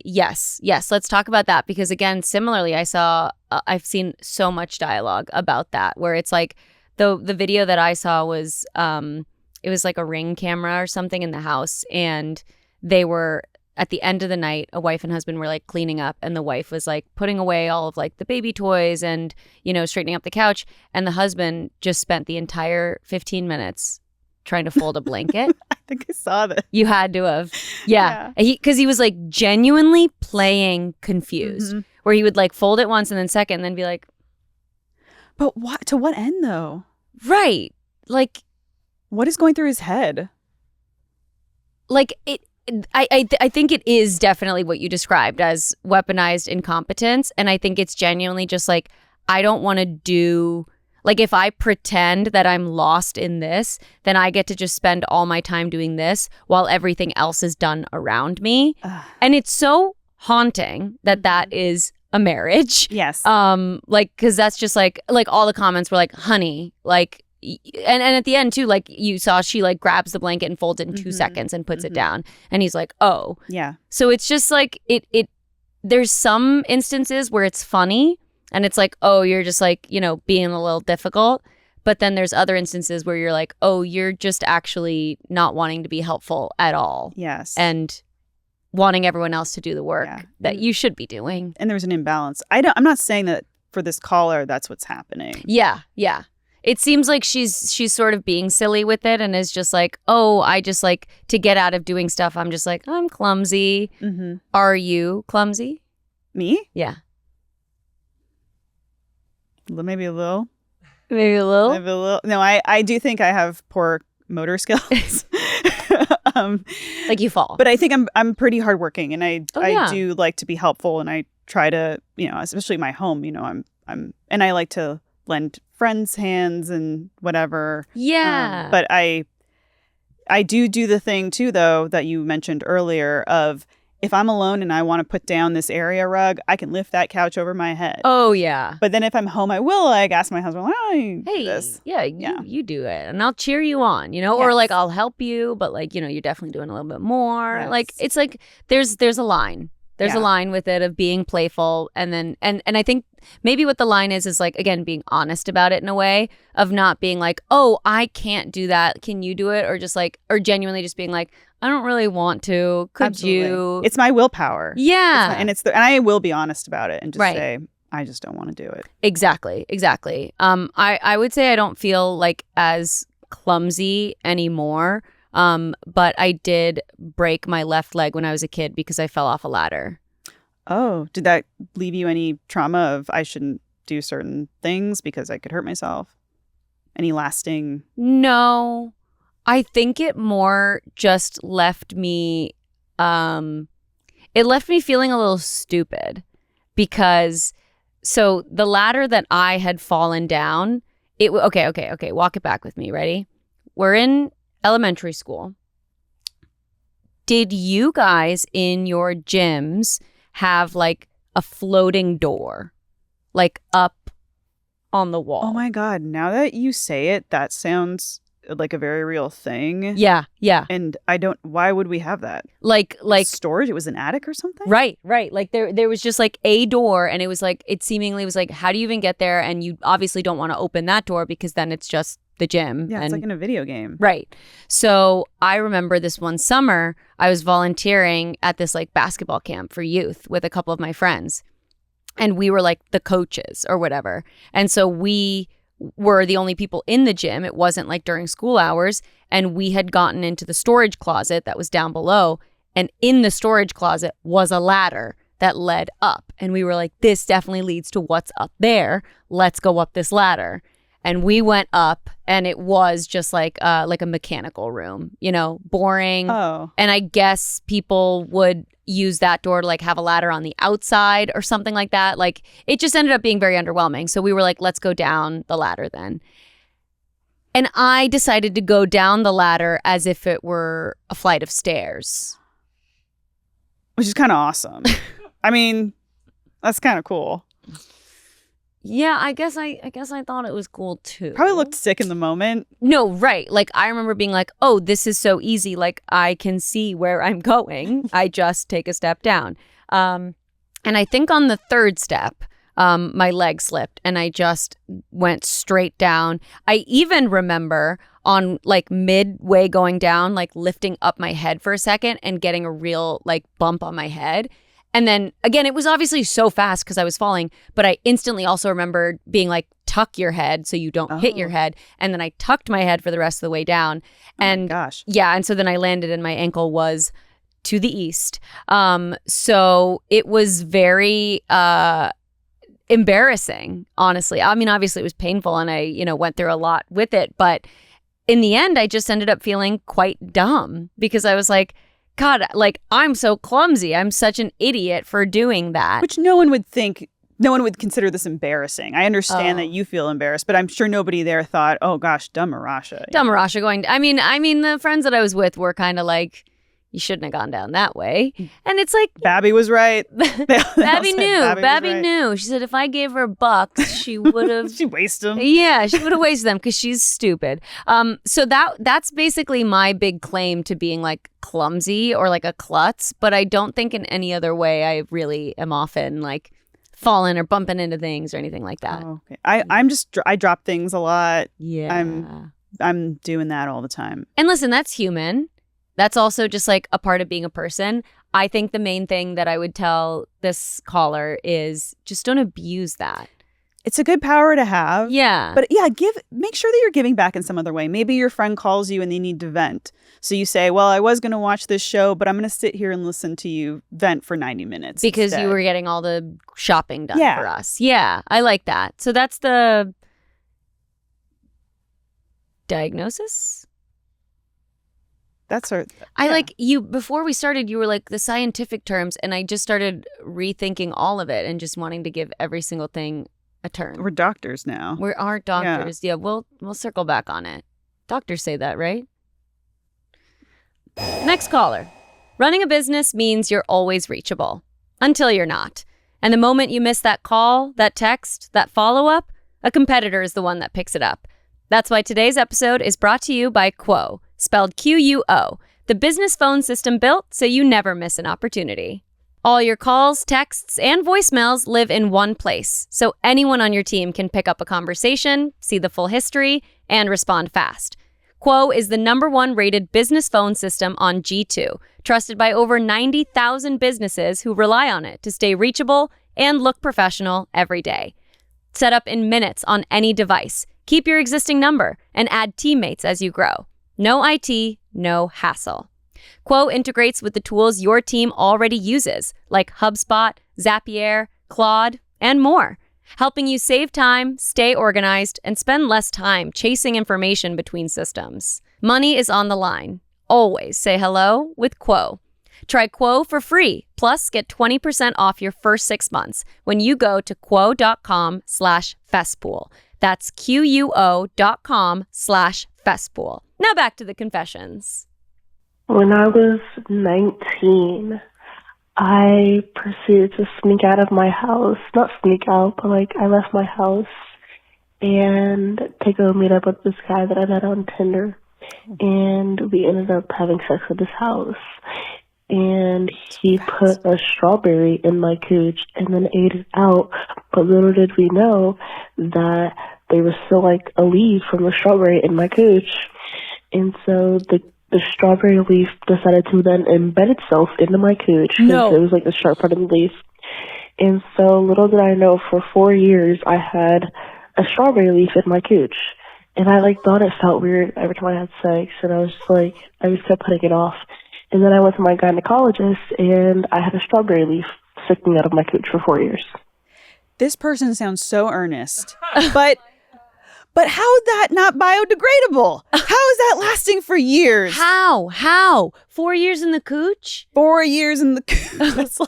Yes. Let's talk about that, because again, similarly, I've seen so much dialogue about that, where it's like the video that I saw was, it was like a Ring camera or something in the house, and they were at the end of the night, a wife and husband were like cleaning up, and the wife was like putting away all of like the baby toys and, you know, straightening up the couch. And the husband just spent the entire 15 minutes trying to fold a blanket. I think I saw this. You had to have. Yeah. Because he was like genuinely playing confused, where he would like fold it once and then second and then be like, but what? To what end though? Right. Like, what is going through his head? Like I think it is definitely what you described as weaponized incompetence. And I think it's genuinely just like, I don't want to do, like if I pretend that I'm lost in this, then I get to just spend all my time doing this while everything else is done around me. And it's so haunting that that is a marriage. Yes. Like, cause that's just like all the comments were like, honey, like, and at the end too, like you saw, she like grabs the blanket and folds it in 2 seconds and puts it down. And he's like, oh. Yeah. So it's just like, there's some instances where it's funny and it's like, oh, you're just like, you know, being a little difficult. But then there's other instances where you're like, oh, you're just actually not wanting to be helpful at all. Yes. And wanting everyone else to do the work that you should be doing. And there's an imbalance. I'm not saying that for this caller, that's what's happening. Yeah. Yeah. It seems like she's sort of being silly with it and is just like, oh, I just like to get out of doing stuff. I'm just like, I'm clumsy. Are you clumsy? Me? Yeah. Maybe a little. Maybe a little. Maybe a little. No, I do think I have poor motor skills. Like you fall. But I think I'm pretty hardworking, and I yeah. do like to be helpful, and I try to, you know, especially my home, you know, I'm and I like to lend friends hands and whatever. Yeah. But I do the thing too, though, that you mentioned earlier of, if I'm alone and I want to put down this area rug, I can lift that couch over my head. Oh, yeah. But then if I'm home, I will like ask my husband, hey, this. Yeah, you do it. And I'll cheer you on, you know, or like I'll help you. But like, you know, you're definitely doing a little bit more. Yes. Like, it's like there's a line. There's a line with it of being playful. And then and I think maybe what the line is like, again, being honest about it in a way of not being like, oh, I can't do that. Can you do it? Or just like, or genuinely just being like, I don't really want to. Could you? It's my willpower. Yeah. And I will be honest about it and just say, I just don't want to do it. Exactly. I would say I don't feel like as clumsy anymore. But I did break my left leg when I was a kid because I fell off a ladder. Oh, did that leave you any trauma of I shouldn't do certain things because I could hurt myself? Any lasting? No, I think it more just left me, it left me feeling a little stupid because, so the ladder that I had fallen down, okay, walk it back with me. Ready? We're in elementary school. Did you guys in your gyms have like a floating door, like up on the wall? Oh my God. Now that you say it, that sounds like a very real thing. Yeah. And why would we have that? Like storage? It was an attic or something? Right. Like there was just like a door, and it was like, it seemingly was like, how do you even get there? And you obviously don't want to open that door because then it's just the gym. Yeah, it's like in a video game. Right. So I remember this one summer, I was volunteering at this like basketball camp for youth with a couple of my friends. And we were like the coaches or whatever. And so we were the only people in the gym. It wasn't like during school hours. And we had gotten into the storage closet that was down below. And in the storage closet was a ladder that led up. And we were like, this definitely leads to what's up there. Let's go up this ladder. And we went up, and it was just like a mechanical room, you know, boring. Oh. And I guess people would use that door to like have a ladder on the outside or something like that. Like, it just ended up being very underwhelming. So we were like, let's go down the ladder then. And I decided to go down the ladder as if it were a flight of stairs. Which is kind of awesome. I mean, that's kind of cool. Yeah, I guess I thought it was cool too. Probably looked sick in the moment. No, right. Like, I remember being like, oh, this is so easy. Like, I can see where I'm going. I just take a step down. And I think on the third step, my leg slipped and I just went straight down. I even remember on like midway going down, like lifting up my head for a second and getting a real like bump on my head. And then again, it was obviously so fast because I was falling, but I instantly also remembered being like, tuck your head so you don't hit your head. And then I tucked my head for the rest of the way down. And gosh. Yeah. And so then I landed and my ankle was to the east. So it was very embarrassing, honestly. I mean, obviously it was painful and I, went through a lot with it. But in the end, I just ended up feeling quite dumb because I was like, God, like, I'm so clumsy. I'm such an idiot for doing that. Which no one would consider this embarrassing. I understand that you feel embarrassed, but I'm sure nobody there thought, oh gosh, dumb Arasha. Dumb Arasha going, I mean, the friends that I was with were kind of like, you shouldn't have gone down that way. And it's like, Babby was right. Babby knew. Babby knew. She said if I gave her bucks, she would have. She wasted them. Yeah, she would have wasted them because she's stupid. So that's basically my big claim to being like clumsy or like a klutz. But I don't think in any other way I really am often like falling or bumping into things or anything like that. Oh, okay. I drop things a lot. Yeah. I'm doing that all the time. And listen, that's human. That's also just like a part of being a person. I think the main thing that I would tell this caller is just don't abuse that. It's a good power to have. Yeah. But yeah, make sure that you're giving back in some other way. Maybe your friend calls you and they need to vent. So you say, well, I was going to watch this show, but I'm going to sit here and listen to you vent for 90 minutes. Because instead. you were getting all the shopping done for us. Yeah, I like that. So that's the diagnosis? I like you before we started, you were like the scientific terms, and I just started rethinking all of it and just wanting to give every single thing a turn. We're doctors now. We are doctors. Yeah, we'll circle back on it. Doctors say that, right? Next caller. Running a business means you're always reachable until you're not. And the moment you miss that call, that text, that follow-up, a competitor is the one that picks it up. That's why today's episode is brought to you by Quo, spelled Quo, the business phone system built so you never miss an opportunity. All your calls, texts, and voicemails live in one place, so anyone on your team can pick up a conversation, see the full history, and respond fast. Quo is the #1 rated business phone system on G2, trusted by over 90,000 businesses who rely on it to stay reachable and look professional every day. Set up in minutes on any device. Keep your existing number and add teammates as you grow. No IT, no hassle. Quo integrates with the tools your team already uses, like HubSpot, Zapier, Claude, and more, helping you save time, stay organized, and spend less time chasing information between systems. Money is on the line. Always say hello with Quo. Try Quo for free, plus get 20% off your first 6 months when you go to quo.com/Fesspool. That's QUO.com/Fesspool. Now back to the confessions. When I was 19, I proceeded to sneak out of my house. Not sneak out, but I left my house and to go meet up with this guy that I met on Tinder. And we ended up having sex at his house. And he put a strawberry in my cooch and then ate it out. But little did we know that there was still a leaf from the strawberry in my cooch. And so the strawberry leaf decided to then embed itself into my cooch. No. It was the sharp part of the leaf. And so little did I know, for 4 years I had a strawberry leaf in my cooch. And I thought it felt weird every time I had sex. And I was just I just kept putting it off. And then I went to my gynecologist, and I had a strawberry leaf sticking out of my cooch for 4 years. This person sounds so earnest. But how is that not biodegradable? How is that lasting for years? How? 4 years in the cooch? 4 years in the cooch. That's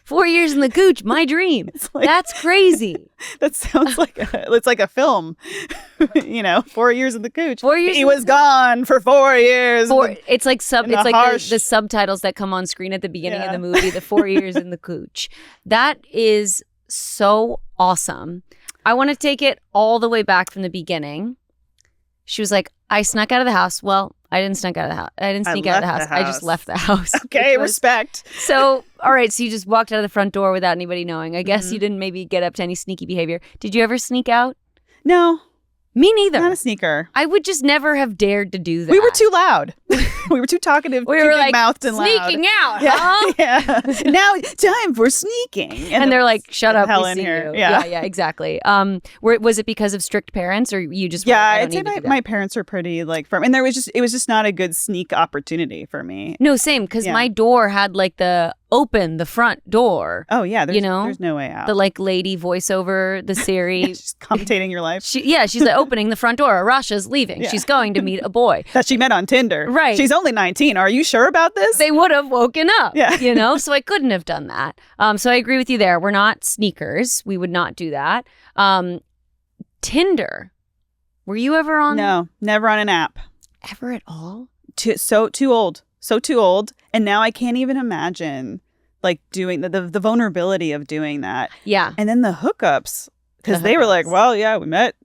4 years in the cooch, my dream. That's crazy. That sounds it's like a film. 4 years in the cooch. 4 years. He was gone for 4 years. It's like the subtitles that come on screen at the beginning of the movie. The 4 years in the cooch. That is so awesome. I want to take it all the way back from the beginning. She was like, I snuck out of the house. Well, I didn't sneak out of the house. I didn't sneak out of the house. I just left the house. Okay, respect. So, all right. So you just walked out of the front door without anybody knowing. I guess you didn't maybe get up to any sneaky behavior. Did you ever sneak out? No. Me neither. Not a sneaker. I would just never have dared to do that. We were too loud. We were too talkative. We were like mouthed and sneaking loud. out, Yeah, huh? yeah. Now time for sneaking. And they're like, "Shut up, hell we in see here." you. Yeah. yeah, exactly. Was it because of strict parents, or you just? Yeah, I I'd say my parents were pretty like firm, and it was just not a good sneak opportunity for me. No, same, because my door had like the front door. Oh yeah, there's no way out. The like lady voiceover, the Siri. She's commentating your life. She's like opening the front door. Arasha's leaving. Yeah. She's going to meet a boy that she met on Tinder. Right. She's only 19. Are you sure about this? They would have woken up. Yeah. So I couldn't have done that. So I agree with you there. We're not sneakers. We would not do that. Tinder. Were you ever on? No, never on an app. Ever at all? Too old. So too old. And now I can't even imagine like doing the vulnerability of doing that. Yeah. And then the hookups, because they were like, well, yeah, we met.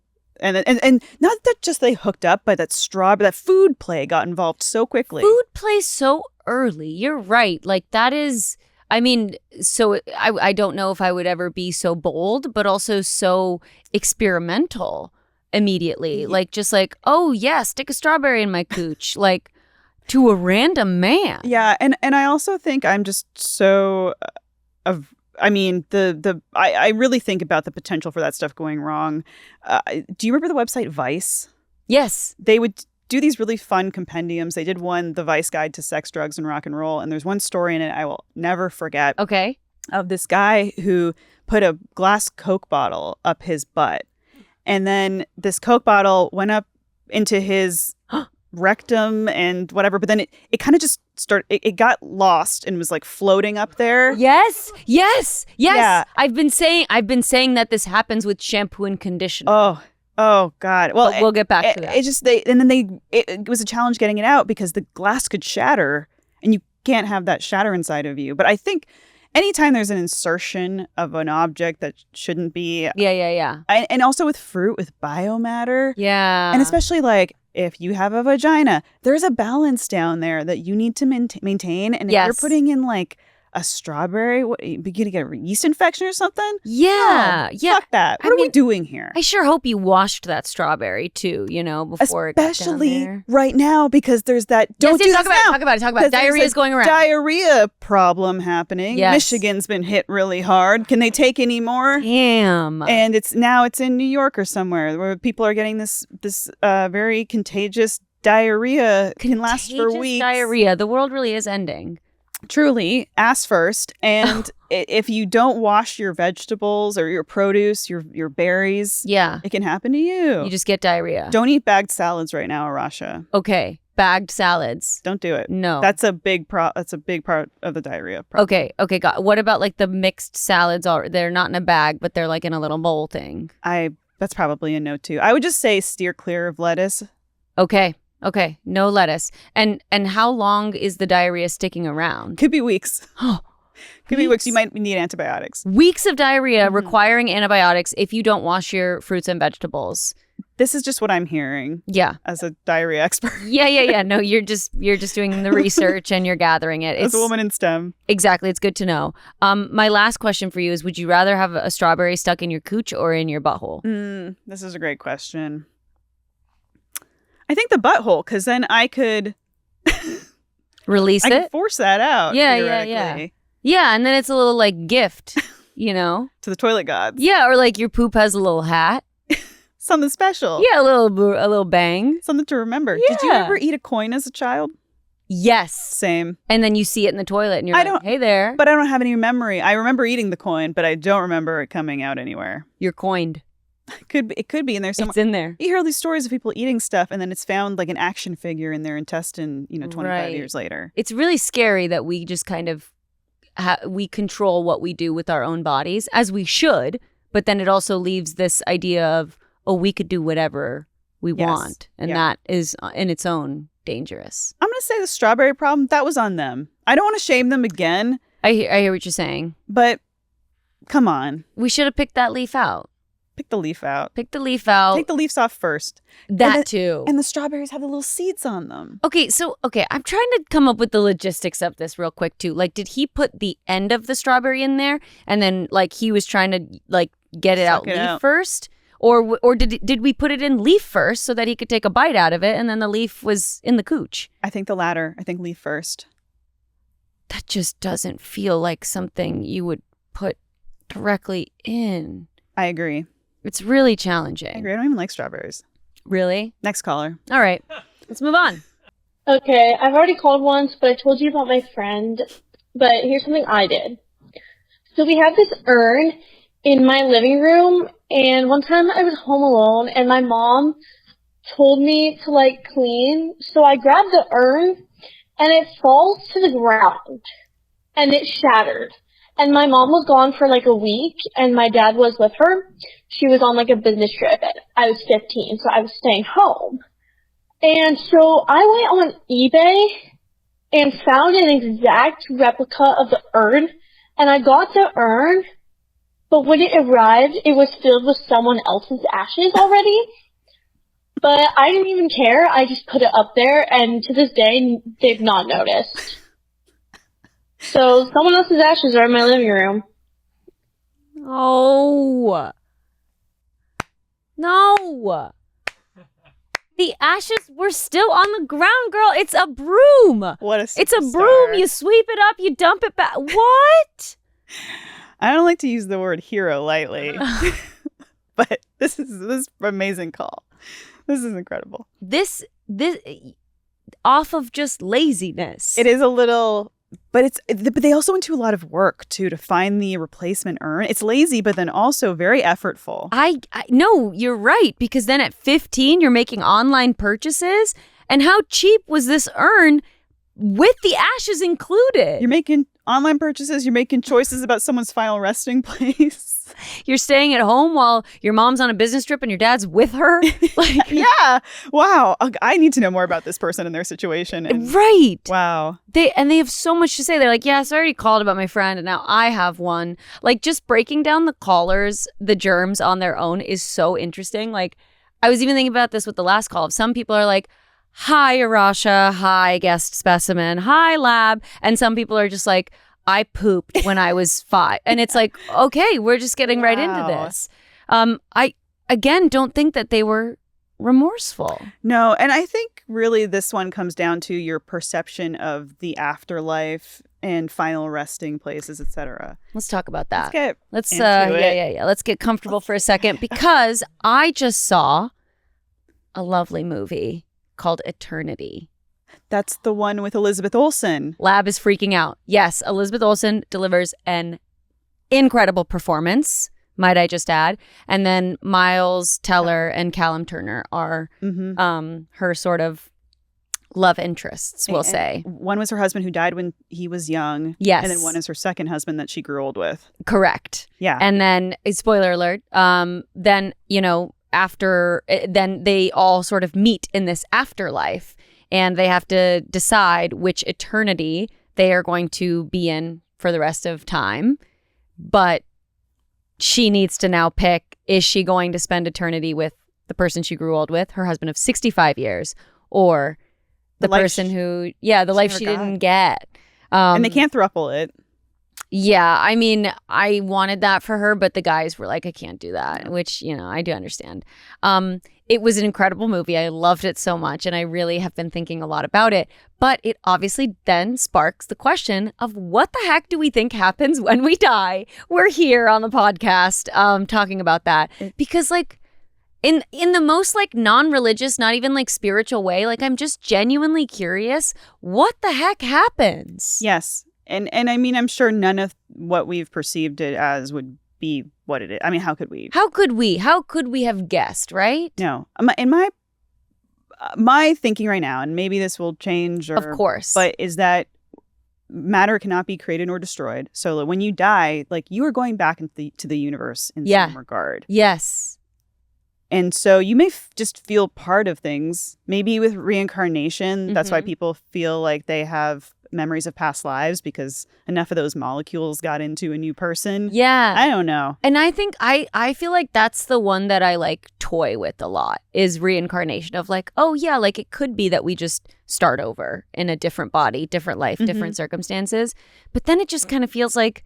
And not that just they hooked up, but that food play got involved so quickly. Food play so early. You're right. Like that is, I mean, so I don't know if I would ever be so bold, but also so experimental immediately. Like just like, oh yeah, stick a strawberry in my cooch. Like to a random man. Yeah. And I also think I'm just so I really think about the potential for that stuff going wrong. Do you remember the website Vice? Yes. They would do these really fun compendiums. They did one, The Vice Guide to Sex, Drugs, and Rock and Roll. And there's one story in it I will never forget. Okay. Of this guy who put a glass Coke bottle up his butt. And then this Coke bottle went up into his rectum and whatever, but then it kind of just it got lost and was like floating up there. Yes. Yeah. I've been saying that this happens with shampoo and conditioner. Oh God. Well, but we'll get back to that. It was a challenge getting it out because the glass could shatter and you can't have that shatter inside of you. But I think anytime there's an insertion of an object that shouldn't be. Yeah. And also with fruit, with biomatter. Yeah. And especially like if you have a vagina, there's a balance down there that you need to maintain. And if you're putting in like a strawberry, what, you gonna get a yeast infection or something? Yeah. Fuck that. What are we doing here? I sure hope you washed that strawberry too, before it got down there. Right now, because there's that. Talk about it. Diarrhea is going around. Diarrhea problem happening. Yes. Michigan's been hit really hard. Can they take any more? Damn. And it's in New York or somewhere where people are getting this very contagious diarrhea. Can last for weeks. Diarrhea. The world really is ending. Truly, ass first. And if you don't wash your vegetables or your produce, your berries, it can happen to you. You just get diarrhea. Don't eat bagged salads right now, Arasha. Okay, bagged salads. Don't do it. No, that's a big part of the diarrhea problem. Okay. What about like the mixed salads? They're not in a bag, but they're like in a little bowl thing. That's probably a no too. I would just say steer clear of lettuce. Okay, no lettuce. And how long is the diarrhea sticking around? Could be weeks. Could be weeks. You might need antibiotics. Weeks of diarrhea requiring antibiotics if you don't wash your fruits and vegetables. This is just what I'm hearing. Yeah. As a diarrhea expert. Yeah. No, you're just doing the research and you're gathering it. As a woman in STEM. Exactly. It's good to know. My last question for you is, would you rather have a strawberry stuck in your cooch or in your butthole? This is a great question. I think the butthole, because then I could release it. I could force that out. Yeah. Yeah, and then it's a little like gift, to the toilet gods. Yeah, or like your poop has a little hat. Something special. Yeah, a little bang. Something to remember. Yeah. Did you ever eat a coin as a child? Yes. Same. And then you see it in the toilet and you're like, hey there. But I don't have any memory. I remember eating the coin, but I don't remember it coming out anywhere. You're coined. It could be in there somewhere. It's in there. You hear all these stories of people eating stuff and then it's found like an action figure in their intestine, 25 years later. It's really scary that we just kind of we control what we do with our own bodies, as we should, but then it also leaves this idea of, we could do whatever we want. And that is in its own dangerous. I'm going to say the strawberry problem, that was on them. I don't want to shame them again. I hear what you're saying. But come on. We should have picked that leaf out. Pick the leaf out. Pick the leaf out. Take the leaves off first. That too. And the strawberries have the little seeds on them. Okay, I'm trying to come up with the logistics of this real quick too. Like, did he put the end of the strawberry in there, and then like he was trying to like get it out leaf first, or did we put it in leaf first so that he could take a bite out of it, and then the leaf was in the cooch? I think the latter. I think leaf first. That just doesn't feel like something you would put directly in. I agree. It's really challenging. I agree. I don't even like strawberries. Really? Next caller. All right. Let's move on. Okay, I've already called once, but I told you about my friend. But here's something I did. So we have this urn in my living room, and one time I was home alone, and my mom told me to, like, clean. So I grabbed the urn, and it falls to the ground, and it shattered. And my mom was gone for like a week, and my dad was with her. She was on like a business trip, and I was 15, so I was staying home. And so I went on eBay and found an exact replica of the urn, and I got the urn, but when it arrived, it was filled with someone else's ashes already. But I didn't even care. I just put it up there, and to this day, they've not noticed. So someone else's ashes are in my living room. Oh. No. The ashes were still on the ground, girl. It's a broom. What a superstar. It's a broom. You sweep it up, you dump it back. What? I don't like to use the word hero lightly, but this is an amazing call. This is incredible. This off of just laziness. It is a little, but they also went to a lot of work too to find the replacement urn. It's lazy, but then also very effortful. I no, you're right, because then at 15 you're making online purchases, and how cheap was this urn with the ashes included? You're making online purchases, you're making choices about someone's final resting place. You're staying at home while your mom's on a business trip and your dad's with her. Like, yeah. Wow. I need to know more about this person and their situation. And, right. Wow. They have so much to say. They're like, yes, I already called about my friend and now I have one. Like, just breaking down the callers, the germs on their own is so interesting. Like, I was even thinking about this with the last call. Some people are like, hi, Arasha. Hi, guest specimen. Hi, lab. And some people are just like, I pooped when I was 5. And it's like, okay, we're just getting right into this. I, again, don't think that they were remorseful. No, and I think really this one comes down to your perception of the afterlife and final resting places, etc. Let's talk about that. Let's Let's get comfortable for a second, because I just saw a lovely movie called Eternity. That's the one with Elizabeth Olsen. Lab is freaking out. Yes, Elizabeth Olsen delivers an incredible performance, might I just add. And then Miles Teller and Callum Turner are her sort of love interests, we'll say. One was her husband who died when he was young. Yes. And then one is her second husband that she grew old with. Correct. Yeah. And then, spoiler alert, then, after, then they all sort of meet in this afterlife. And they have to decide which eternity they are going to be in for the rest of time. But she needs to now pick, is she going to spend eternity with the person she grew old with, her husband of 65 years, or the person who, the life she didn't get. And they can't throuple it. Yeah, I mean, I wanted that for her, but the guys were like, I can't do that, which, I do understand. It was an incredible movie. I loved it so much, and I really have been thinking a lot about it. But it obviously then sparks the question of what the heck do we think happens when we die? We're here on the podcast talking about that. Because, like, in the most, like, non-religious, not even, like, spiritual way, like, I'm just genuinely curious, what the heck happens? Yes. And I mean, I'm sure none of what we've perceived it as would be what it is. I mean, how could we? How could we have guessed, right? No. In my thinking right now, and maybe this will change, of course, but is that matter cannot be created nor destroyed. So when you die, like, you are going back into to the universe in some regard. Yes. And so you may just feel part of things. Maybe with reincarnation, that's why people feel like they have memories of past lives, because enough of those molecules got into a new person. Yeah. I don't know. And I think I feel like that's the one that I like toy with a lot, is reincarnation, of like, oh yeah, like it could be that we just start over in a different body, different life, different circumstances. But then it just kind of feels like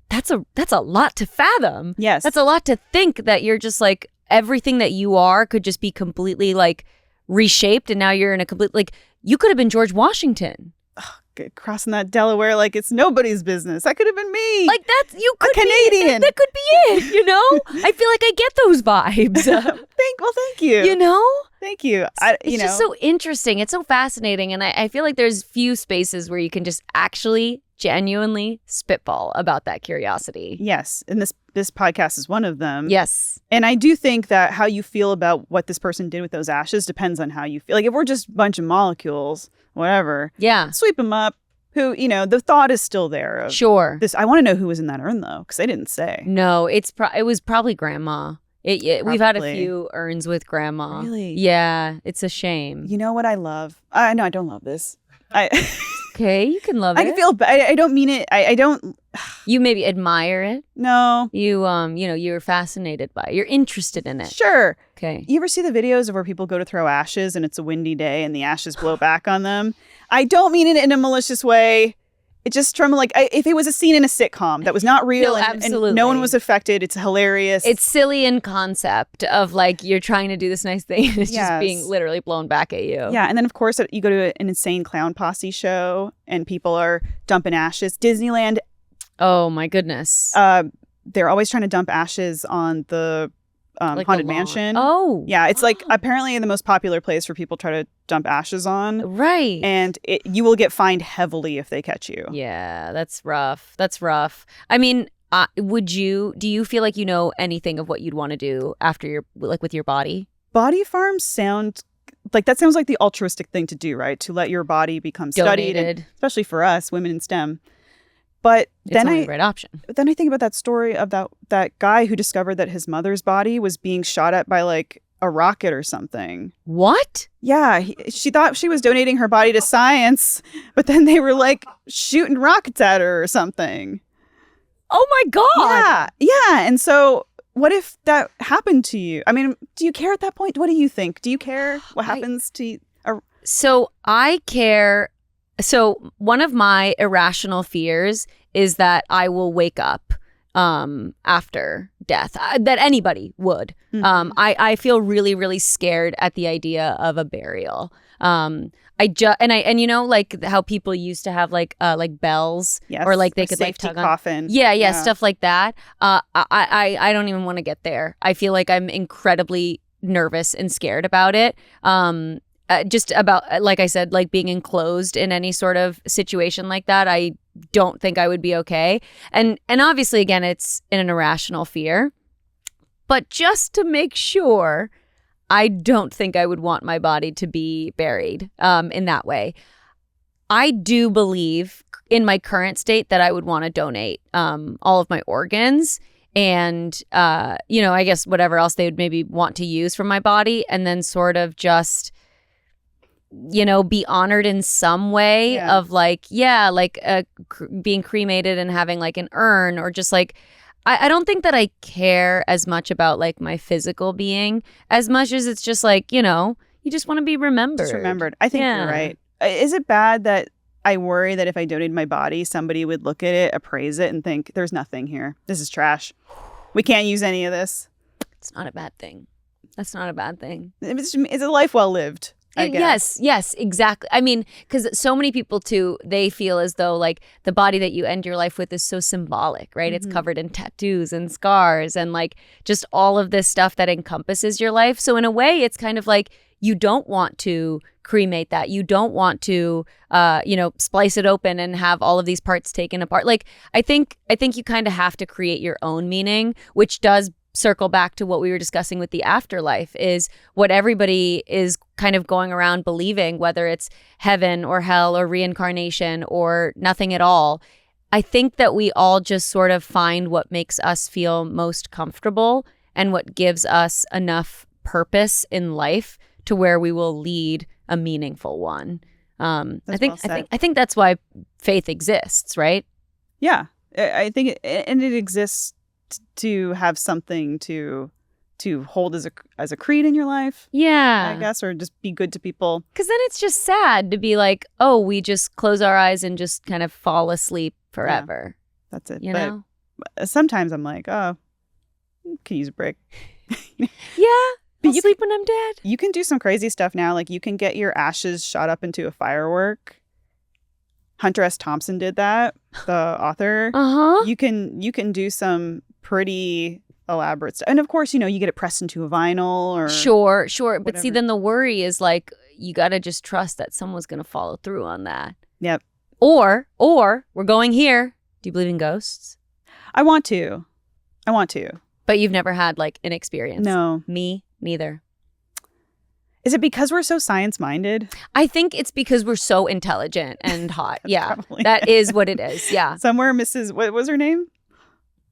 that's a lot to fathom. Yes. That's a lot to think, that you're just like, everything that you are could just be completely like reshaped, and now you're in a complete, like, you could have been George Washington. Crossing that Delaware like it's nobody's business. That could have been me. Like, that's, you could a Canadian. That could be it, you know? I feel like I get those vibes. Thank you. You know? Thank you. It's just so interesting. It's so fascinating. And I feel like there's few spaces where you can just actually genuinely spitball about that curiosity. Yes. And this podcast is one of them. Yes. And I do think that how you feel about what this person did with those ashes depends on how you feel. Like, if we're just a bunch of molecules, whatever. Yeah. Sweep them up. Who, the thought is still there. Of sure. This. I want to know who was in that urn, though, because they didn't say. No, it was probably grandma. We've had a few urns with grandma. Really? Yeah. It's a shame. You know what I love? No, I don't love this. Okay, you can love it. I can feel bad. I don't mean it. I don't. You maybe admire it. No. You you're fascinated by it. You're interested in it. Sure. Okay. You ever see the videos of where people go to throw ashes and it's a windy day and the ashes blow back on them? I don't mean it in a malicious way. It just from like, if it was a scene in a sitcom that was not real, No, absolutely. and no one was affected, it's hilarious. It's silly in concept of like, you're trying to do this nice thing and it's just being literally blown back at you. Yeah. And then of course you go to an insane clown posse show and people are dumping ashes. Disneyland. Oh my goodness. They're always trying to dump ashes on the Like Haunted the lawn. Mansion. Oh. Yeah. It's like apparently the most popular place for people to try to dump ashes on. Right. And you will get fined heavily if they catch you. Yeah, that's rough. That's rough. I mean, do you feel like you know anything of what you'd want to do after with your body? Body farms sound like the altruistic thing to do, right? To let your body become studied, and, especially for us, women in STEM. But it's only the right option. Then I think about that story of that guy who discovered that his mother's body was being shot at by like a rocket or something. What? Yeah, she thought she was donating her body to science, but then they were like shooting rockets at her or something. Oh my God. Yeah. And so what if that happened to you? I mean, do you care at that point? What do you think? Do you care what happens to you? So I care. So one of my irrational fears is that I will wake up after death, that anybody would. Mm-hmm. I feel really, really scared at the idea of a burial. And you know, like how people used to have like bells, yes, or like they could like safety tug coffin. on. Yeah, stuff like that. I don't even want to get there. I feel like I'm incredibly nervous and scared about it. Just about, like I said, like being enclosed in any sort of situation like that. I don't think I would be okay. And obviously, again, it's an irrational fear. But just to make sure, I don't think I would want my body to be buried in that way. I do believe in my current state that I would want to donate all of my organs and, I guess whatever else they would maybe want to use from my body, and then sort of just, be honored in some way of like, being cremated and having like an urn, or just like, I don't think that I care as much about like my physical being as much as it's just like, you just want to be remembered. Just remembered. I think you're right. Is it bad that I worry that if I donated my body, somebody would look at it, appraise it, and think, there's nothing here. This is trash. We can't use any of this. It's not a bad thing. That's not a bad thing. It's a life well lived. Yes, exactly. I mean, because so many people too, they feel as though like the body that you end your life with is so symbolic, right? Mm-hmm. It's covered in tattoos and scars and like just all of this stuff that encompasses your life. So in a way, it's kind of like you don't want to cremate that. You don't want to, splice it open and have all of these parts taken apart. Like I think you kind of have to create your own meaning, which does circle back to what we were discussing with the afterlife, is what everybody is kind of going around believing, whether it's heaven or hell or reincarnation or nothing at all. I think that we all just sort of find what makes us feel most comfortable and what gives us enough purpose in life to where we will lead a meaningful one. I think that's why faith exists, right? Yeah, I think it exists to have something to hold as a creed in your life. Yeah, I guess, or just be good to people. Because then it's just sad to be like, oh, we just close our eyes and just kind of fall asleep forever. Yeah, that's it. You know? Sometimes I'm like, oh, can use a break. Yeah. But I'll sleep when I'm dead. You can do some crazy stuff now. Like you can get your ashes shot up into a firework. Hunter S. Thompson did that, the author. Uh-huh. You can do some pretty elaborate stuff. And of course, you get it pressed into a vinyl or Sure. But whatever. see, then the worry is like, you got to just trust that someone's going to follow through on that. Yep. Or we're going here. Do you believe in ghosts? I want to. But you've never had like an experience? No. Me neither. Is it because we're so science-minded? I think it's because we're so intelligent and hot. Yeah, probably that is what it is. Yeah. Somewhere what was her name?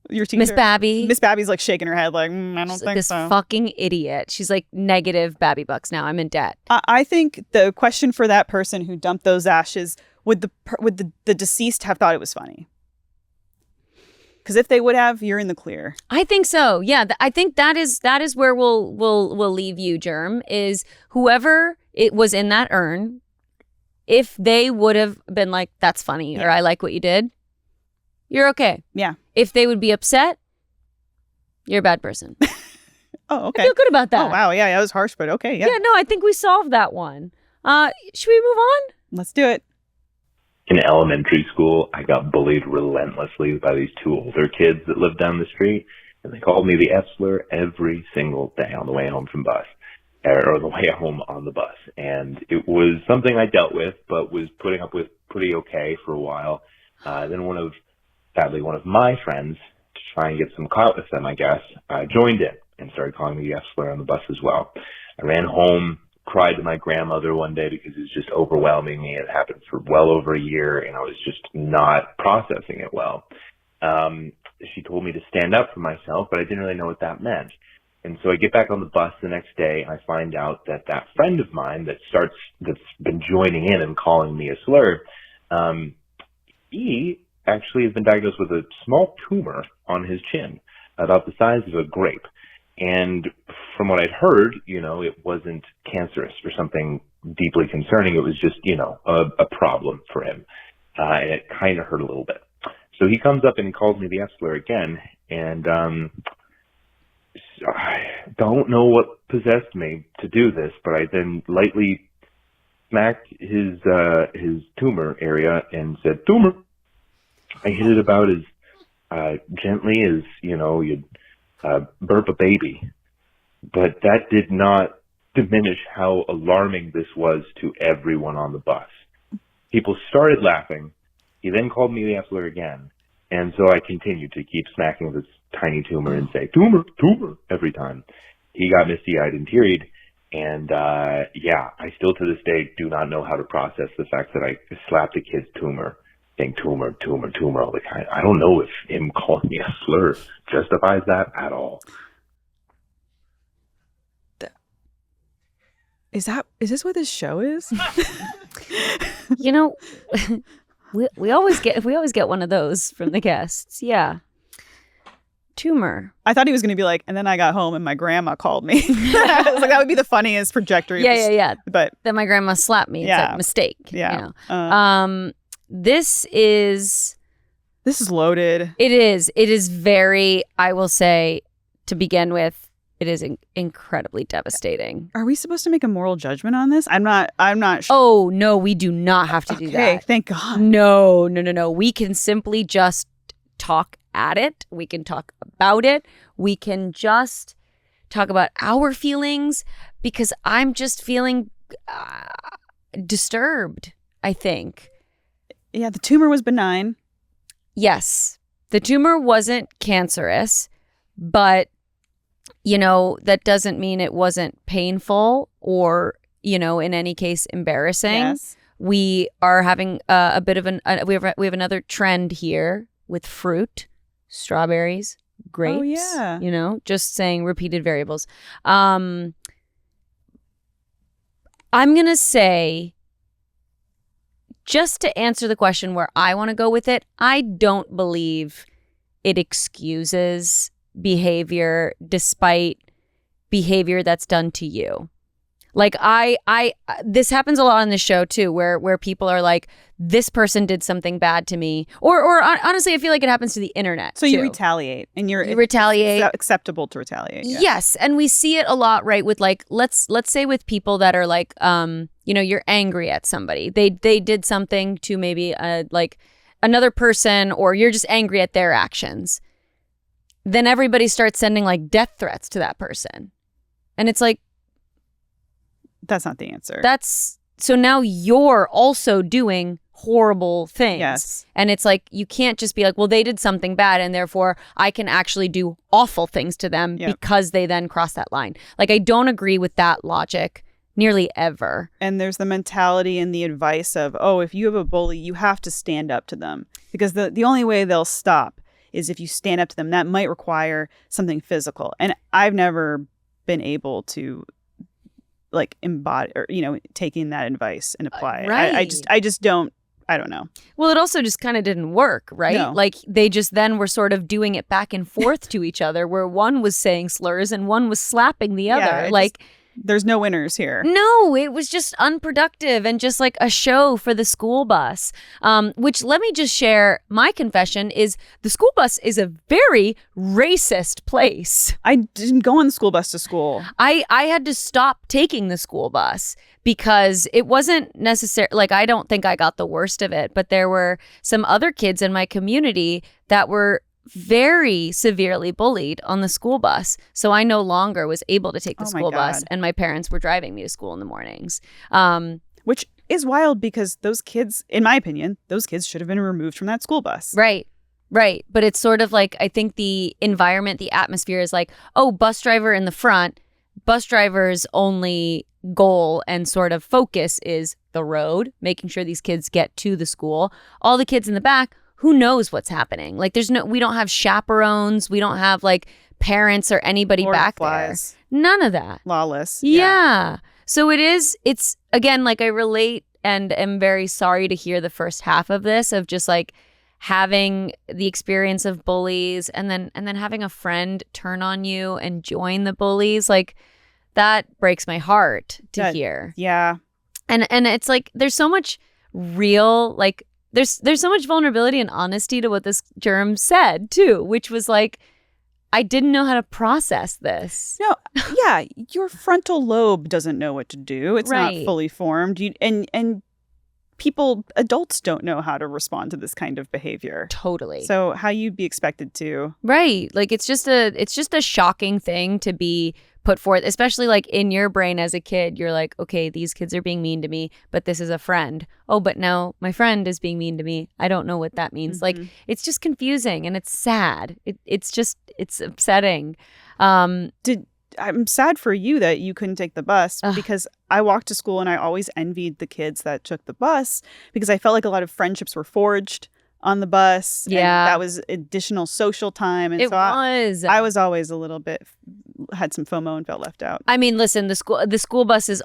Your teacher? Miss Babby. Miss Babby's like shaking her head like, I don't She's think like this so. fucking idiot. She's like negative Babby bucks now. I'm in debt. I think the question for that person who dumped those ashes, would the deceased have thought it was funny? Because if they would have, you're in the clear. I think so. Yeah, I think that is where we'll leave you, Germ, is whoever it was in that urn, if they would have been like, that's funny, or I like what you did, you're okay. Yeah. If they would be upset, you're a bad person. Oh, okay. I feel good about that. Oh, wow. Yeah, that was harsh, but okay. Yeah. Yeah, no, I think we solved that one. Should we move on? Let's do it. In elementary school, I got bullied relentlessly by these two older kids that lived down the street, and they called me the F slur every single day on the way home from bus, or the way home on the bus. And it was something I dealt with, but was putting up with pretty okay for a while. Then sadly, one of my friends, to try and get some clout with them, I guess, joined in and started calling me the F slur on the bus as well. I ran home, cried to my grandmother one day because it was just overwhelming me. It happened for well over a year, and I was just not processing it well. She told me to stand up for myself, but I didn't really know what that meant. And so I get back on the bus the next day, and I find out that friend of mine that's been joining in and calling me a slur, he actually has been diagnosed with a small tumor on his chin, about the size of a grape. And from what I'd heard, it wasn't cancerous or something deeply concerning. It was just, a problem for him. And it kind of hurt a little bit. So he comes up and he calls me the F slur again. And I don't know what possessed me to do this, but I then lightly smacked his tumor area and said, "Tumor." I hit it about as gently as, you'd burp a baby. But that did not diminish how alarming this was to everyone on the bus. People started laughing. He then called me the F slur again. And so I continued to keep smacking this tiny tumor and say, "Tumor, tumor," every time. He got misty-eyed and teary. And, I still to this day do not know how to process the fact that I slapped a kid's tumor, saying tumor, tumor, tumor all the time. I don't know if him calling me a slur justifies that at all. Is this what this show is? we always get one of those from the guests. Yeah. Tumor. I thought he was going to be like, and then I got home and my grandma called me. I was like, that would be the funniest trajectory. Yeah. But then my grandma slapped me. It's like a mistake. Yeah. This is loaded. It is very, I will say, to begin with, it is incredibly devastating. Are we supposed to make a moral judgment on this? I'm not sure. Oh, no, we do not have to do that. Okay, thank God. No. We can simply just talk at it. We can talk about it. We can just talk about our feelings, because I'm just feeling disturbed, I think. Yeah, the tumor was benign. Yes, the tumor wasn't cancerous, but that doesn't mean it wasn't painful or, in any case, embarrassing. Yes. We are having a bit of we have another trend here with fruit, strawberries, grapes. Oh, yeah. Just saying repeated variables. I'm going to say, just to answer the question where I want to go with it, I don't believe it excuses behavior despite behavior that's done to you. Like this happens a lot on this show too, where people are like, this person did something bad to me, or honestly, I feel like it happens to the internet. So too. you retaliate, and you retaliate. It's acceptable to retaliate. Yeah. Yes, and we see it a lot, right? With like, let's say with people that are like, you're angry at somebody. They did something to maybe like another person, or you're just angry at their actions. Then everybody starts sending like death threats to that person, and it's like, that's not the answer. So now you're also doing horrible things. Yes. And it's like, you can't just be like, well, they did something bad and therefore I can actually do awful things to them because they then cross that line. Like, I don't agree with that logic nearly ever. And there's the mentality and the advice of, oh, if you have a bully, you have to stand up to them, because the only way they'll stop is if you stand up to them. That might require something physical. And I've never been able to like embody or taking that advice and apply it. Right. I just don't know. Well, it also just kind of didn't work, right? No. Like, they just then were sort of doing it back and forth to each other, where one was saying slurs and one was slapping the other. There's no winners here. No, it was just unproductive and just like a show for the school bus. Which, let me just share my confession, is the school bus is a very racist place. I didn't go on the school bus to school. I had to stop taking the school bus because it wasn't necessary. Like, I don't think I got the worst of it, but there were some other kids in my community that were very severely bullied on the school bus. So I no longer was able to take the school bus, and my parents were driving me to school in the mornings. Which is wild, because those kids, in my opinion, those kids should have been removed from that school bus. Right. But it's sort of like, I think the environment, the atmosphere is like, oh, bus driver in the front, bus driver's only goal and sort of focus is the road, making sure these kids get to the school. All the kids in the back, who knows what's happening? Like, we don't have chaperones. We don't have like parents or anybody back there. None of that. Lawless. Yeah. So it's again, like, I relate and am very sorry to hear the first half of this, of just like having the experience of bullies and then having a friend turn on you and join the bullies. Like, that breaks my heart to hear. Yeah. And it's like, there's so much real, like, There's so much vulnerability and honesty to what this germ said too, which was like, I didn't know how to process this. No, yeah, your frontal lobe doesn't know what to do. It's not fully formed. And adults don't know how to respond to this kind of behavior. Totally. So how you'd be expected to. Right. Like, it's just a shocking thing to be put forth, especially like in your brain as a kid. You're like, okay, these kids are being mean to me, but this is a friend. Oh, but now my friend is being mean to me. I don't know what that means. Like, it's just confusing and it's sad. It's upsetting. I'm sad for you that you couldn't take the bus, because I walked to school and I always envied the kids that took the bus, because I felt like a lot of friendships were forged on the bus. Yeah. And that was additional social time. And I was always a little bit, had some FOMO and felt left out. I mean, listen, the school bus is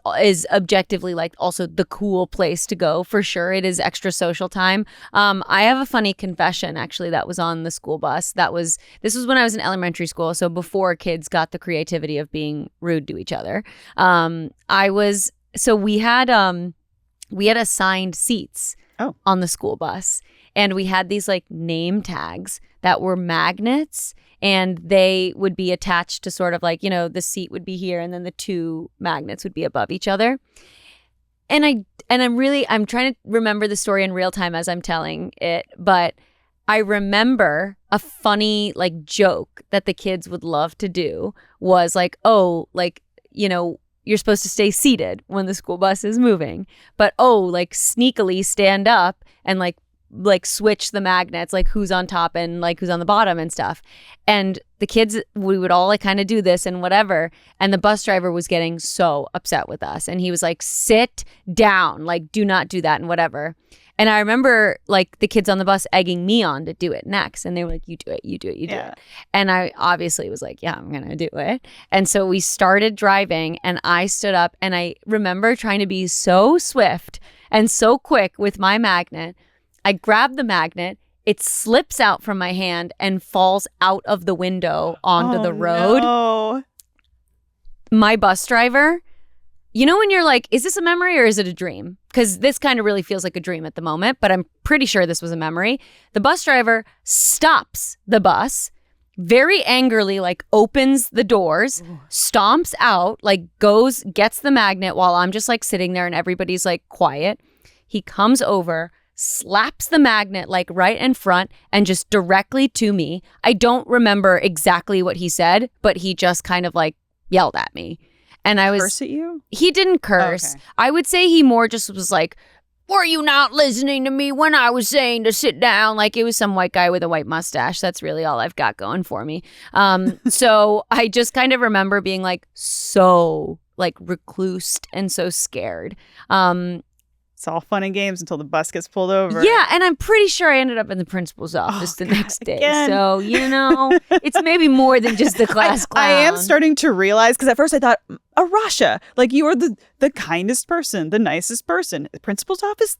objectively like also the cool place to go, for sure. It is extra social time. I have a funny confession, actually, that was on the school bus. This was when I was in elementary school, so before kids got the creativity of being rude to each other. We had assigned seats on the school bus, and we had these like name tags that were magnets, and they would be attached to sort of like, the seat would be here and then the two magnets would be above each other. And I'm trying to remember the story in real time as I'm telling it, but I remember a funny like joke that the kids would love to do was like, oh, like, you're supposed to stay seated when the school bus is moving, but like sneakily stand up and like switch the magnets, like who's on top and like who's on the bottom and stuff. And the kids, we would all like kind of do this and whatever. And the bus driver was getting so upset with us. And he was like, sit down, like do not do that and whatever. And I remember like the kids on the bus egging me on to do it next. And they were like, you do it, you do it, you do it. And I obviously was like, yeah, I'm going to do it. And so we started driving and I stood up and I remember trying to be so swift and so quick with my magnet. I grabbed the magnet. It slips out from my hand and falls out of the window onto the road. No. My bus driver, you know when you're like, is this a memory or is it a dream? Because this kind of really feels like a dream at the moment, but I'm pretty sure this was a memory. The bus driver stops the bus, very angrily, like opens the doors, stomps out, like goes, gets the magnet while I'm just like sitting there and everybody's like quiet. He comes over, slaps the magnet like right in front and just directly to me. I don't remember exactly what he said, but he just kind of like yelled at me. And I was— Curse at you? He didn't curse. Oh, okay. I would say he more just was like, were you not listening to me when I was saying to sit down? Like it was some white guy with a white mustache. That's really all I've got going for me. So I just kind of remember being like so like reclused and so scared. It's all fun and games until the bus gets pulled over. Yeah, and I'm pretty sure I ended up in the principal's office the next day. Again. So, you know, it's maybe more than just the class clown. I am starting to realize, because at first I thought, Arasha, like you are the kindest person, the nicest person. The principal's office,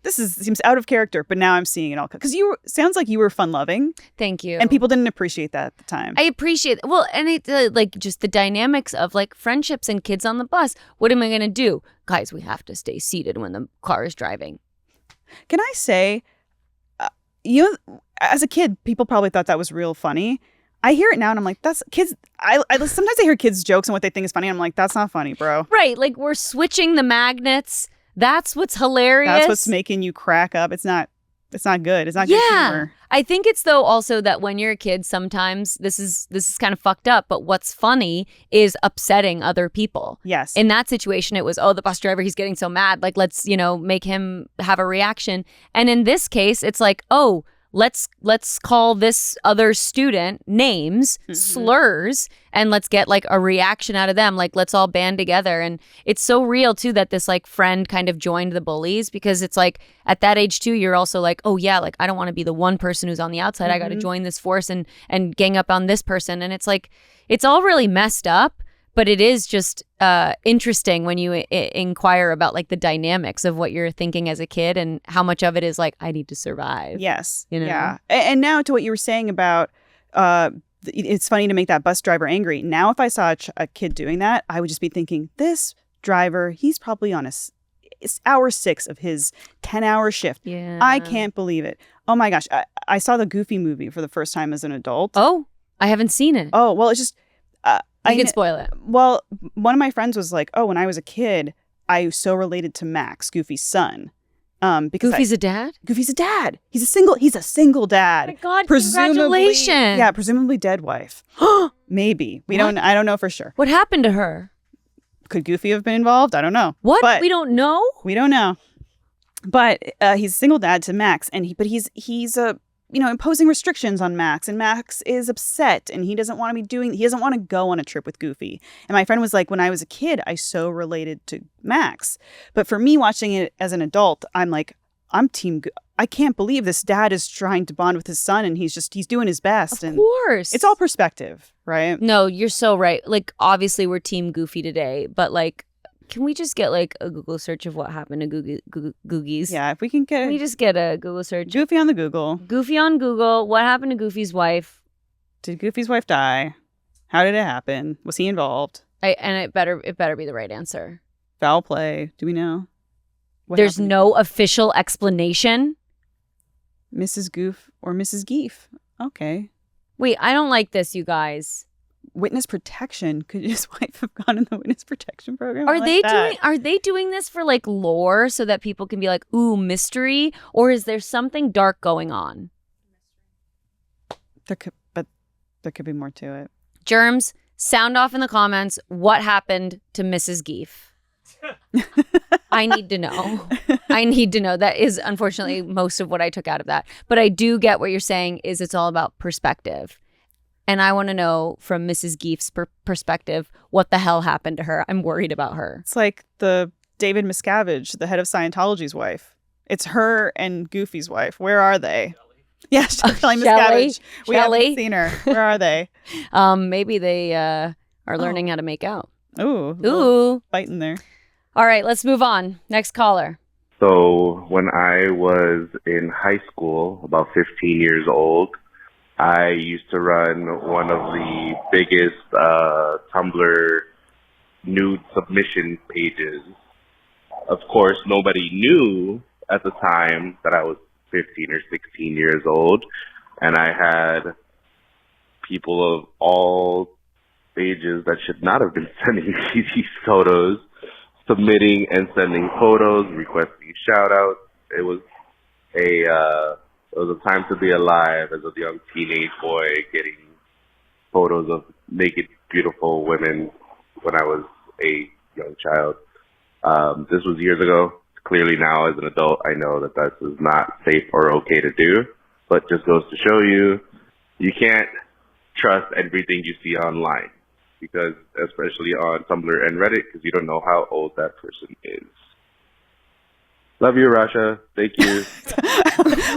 seems out of character, but now I'm seeing it all. Because sounds like you were fun-loving. Thank you. And people didn't appreciate that at the time. I appreciate it. Well, and it like just the dynamics of like friendships and kids on the bus. What am I going to do? Guys, we have to stay seated when the car is driving. Can I say, as a kid, people probably thought that was real funny. I hear it now and I'm like, that's kids. I sometimes I hear kids' jokes and what they think is funny. And I'm like, that's not funny, bro. Right. Like we're switching the magnets. That's what's hilarious. That's what's making you crack up. It's not good. It's not good humor. I think it's though also that when you're a kid, sometimes this is kind of fucked up, but what's funny is upsetting other people. Yes. In that situation, it was, oh, the bus driver, he's getting so mad. Like, let's, make him have a reaction. And in this case, it's like, oh, let's call this other student names, slurs, and let's get like a reaction out of them. Like, let's all band together. And it's so real too that this like friend kind of joined the bullies, because it's like at that age too, you're also like, oh yeah, like I don't want to be the one person who's on the outside. I got to join this force and gang up on this person. And it's like, it's all really messed up. But it is just interesting when you inquire about like the dynamics of what you're thinking as a kid and how much of it is like, I need to survive. Yes. You know? Yeah. And now to what you were saying about it's funny to make that bus driver angry. Now, if I saw a kid doing that, I would just be thinking, this driver, he's probably on it's hour 6 of his 10-hour shift. Yeah. I can't believe it. Oh my gosh. I saw the Goofy movie for the first time as an adult. Oh, I haven't seen it. Oh, well, it's just... You can spoil it. Well, one of my friends was like, oh, when I was a kid, I was so related to Max, Goofy's son. Because Goofy's a dad? Goofy's a dad. He's a single dad. Oh my God, congratulations. Yeah, presumably dead wife. Maybe. I don't know for sure. What happened to her? Could Goofy have been involved? I don't know. What? But we don't know? We don't know. But he's a single dad to Max, and he's imposing restrictions on Max, and Max is upset, and he doesn't want to go on a trip with Goofy. And my friend was like, when I was a kid, I so related to Max. But for me, watching it as an adult, I'm like, I'm team. I can't believe this dad is trying to bond with his son, and he's doing his best. Of course. It's all perspective, right? No, you're so right. Like, obviously, we're team Goofy today, but like, can we just get like a Google search of what happened to Googies? Yeah, if we can get... Can we just get a Google search? Goofy on the Google. Goofy on Google. What happened to Goofy's wife? Did Goofy's wife die? How did it happen? Was he involved? It better be the right answer. Foul play. Do we know? There's no official explanation. Mrs. Goof or Mrs. Geef. Okay. Wait, I don't like this, you guys. Witness protection. Could his wife have gone in the witness protection program? Are they doing this for like lore so that people can be like, ooh, mystery? Or is there something dark going on? There could be more to it. Germs, sound off in the comments. What happened to Mrs. Geef? I need to know. That is unfortunately most of what I took out of that. But I do get what you're saying is it's all about perspective. And I want to know from Mrs. Geef's perspective, what the hell happened to her? I'm worried about her. It's like the David Miscavige, the head of Scientology's wife. It's her and Goofy's wife. Where are they? Yeah, Shelly Shelley? Miscavige. We haven't seen her. Where are they? Maybe they are learning how to make out. Ooh, fighting there. All right, let's move on. Next caller. So when I was in high school, about 15 years old, I used to run one of the biggest Tumblr nude submission pages. Of course, nobody knew at the time that I was 15 or 16 years old, and I had people of all ages that should not have been sending me these photos submitting and sending photos, requesting shout-outs. It was a time to be alive as a young teenage boy, getting photos of naked, beautiful women when I was a young child. This was years ago. Clearly now, as an adult, I know that this is not safe or okay to do, but just goes to show you, you can't trust everything you see online, because especially on Tumblr and Reddit, because you don't know how old that person is. Love you, Arasha. Thank you.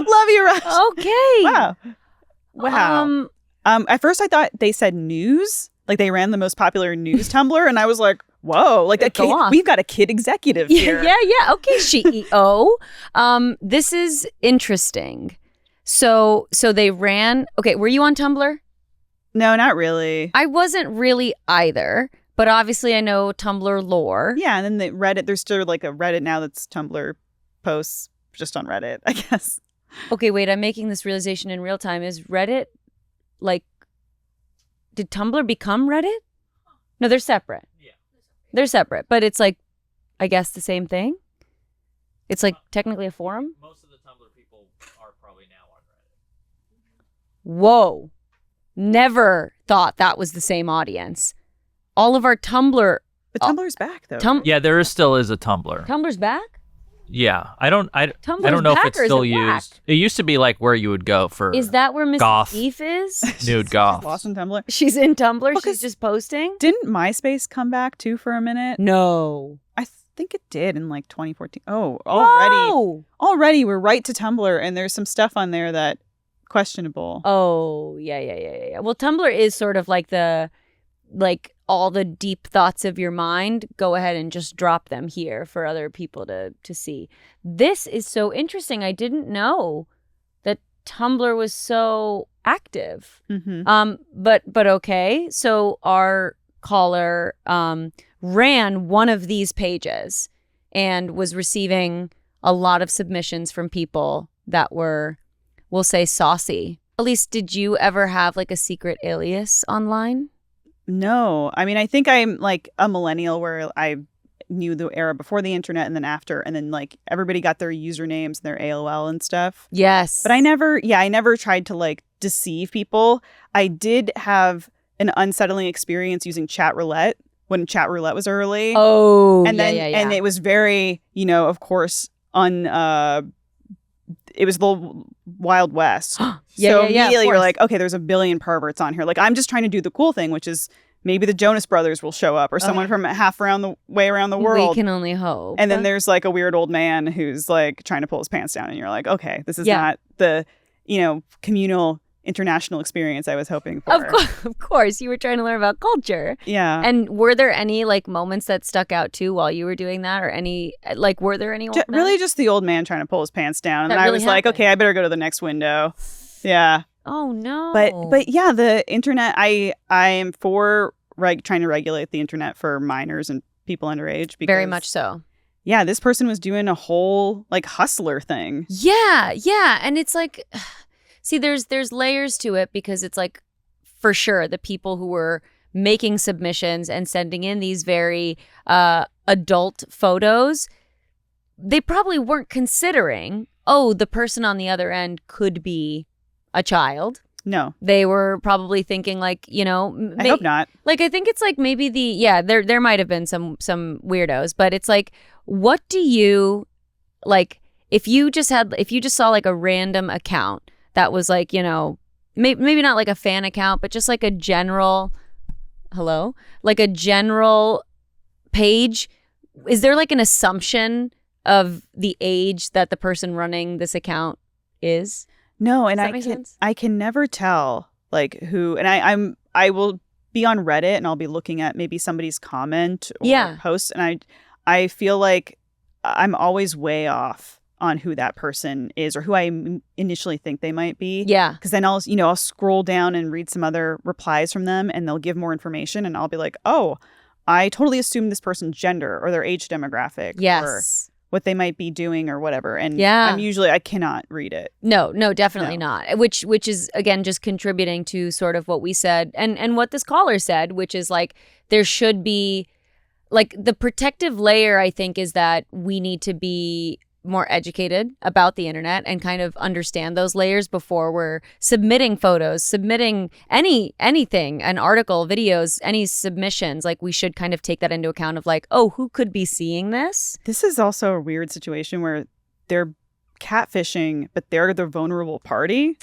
Love you, Arasha. Okay. Wow. At first I thought they said news, like they ran the most popular news Tumblr, and I was like, whoa, like that kid, we've got a kid executive here. Yeah. Okay, CEO. This is interesting. So they ran. Okay, were you on Tumblr? No, not really. I wasn't really either, but obviously I know Tumblr lore. Yeah, and then the Reddit, there's still like a Reddit now that's Tumblr posts just on Reddit, I guess. Okay, wait, I'm making this realization in real time. Is Reddit, like, did Tumblr become Reddit? No, they're separate. Yeah. They're separate, but it's like, I guess the same thing? It's like technically a forum? Most of the Tumblr people are probably now on Reddit. Whoa. Never thought that was the same audience. All of our Tumblr. But Tumblr's back though. Yeah, there still is a Tumblr. Tumblr's back? Yeah, I don't know back, if it's still used. It used to be like where you would go for. Is that where Mrs. goth. Beef is? Nude goth. She's lost in Tumblr. She's in Tumblr. She's just posting. Didn't MySpace come back too for a minute? No. I think it did in like 2014. Oh, already we're right to Tumblr, and there's some stuff on there that questionable. Oh, yeah. Well, Tumblr is sort of like all the deep thoughts of your mind, go ahead and just drop them here for other people to see. This is so interesting. I didn't know that Tumblr was so active. Mm-hmm. But okay. So our caller ran one of these pages and was receiving a lot of submissions from people that were, we'll say, saucy. Elyse, did you ever have like a secret alias online? No. I mean, I think I'm like a millennial where I knew the era before the internet and then after, and then like everybody got their usernames and their AOL and stuff. Yes. But I never tried to like deceive people. I did have an unsettling experience using chat roulette when chat roulette was early. Oh, and then and it was very, of course, it was the Wild West. So immediately you're like, okay, there's a billion perverts on here. Like, I'm just trying to do the cool thing, which is maybe the Jonas Brothers will show up or someone from half around the way around the world. We can only hope. And then there's like a weird old man who's like trying to pull his pants down. And you're like, okay, this is not the, communal international experience I was hoping for. Of course, you were trying to learn about culture. Yeah. And were there any like moments that stuck out too while you were doing that, or were there any? Really, just the old man trying to pull his pants down, and then I was like, okay, I better go to the next window. Yeah. Oh no. But yeah, the internet. I am for trying to regulate the internet for minors and people underage. Because, very much so. Yeah, this person was doing a whole like hustler thing. Yeah, and it's like. See, there's layers to it, because it's like, for sure, the people who were making submissions and sending in these very adult photos, they probably weren't considering, the person on the other end could be a child. No. They were probably thinking like, I hope not. Like, I think it's like maybe there might have been some weirdos, but it's like, what do you, like, if you just saw like a random account that was like, maybe not like a fan account, but just like a general, like a general page. Is there like an assumption of the age that the person running this account is. No, and Does that make sense? I can never tell like who, and I will be on Reddit and I'll be looking at maybe somebody's comment or post, and I feel like I'm always way off on who that person is or who I initially think they might be. Yeah. Because then I'll scroll down and read some other replies from them and they'll give more information and I'll be like, oh, I totally assumed this person's gender or their age demographic. Yes. Or what they might be doing or whatever. And I cannot read it. No, definitely not. Which is, again, just contributing to sort of what we said and what this caller said, which is like there should be like the protective layer, I think, is that we need to be more educated about the internet and kind of understand those layers before we're submitting photos, submitting anything, an article, videos, any submissions. Like we should kind of take that into account of like, oh, who could be seeing this? This is also a weird situation where they're catfishing, but they're the vulnerable party.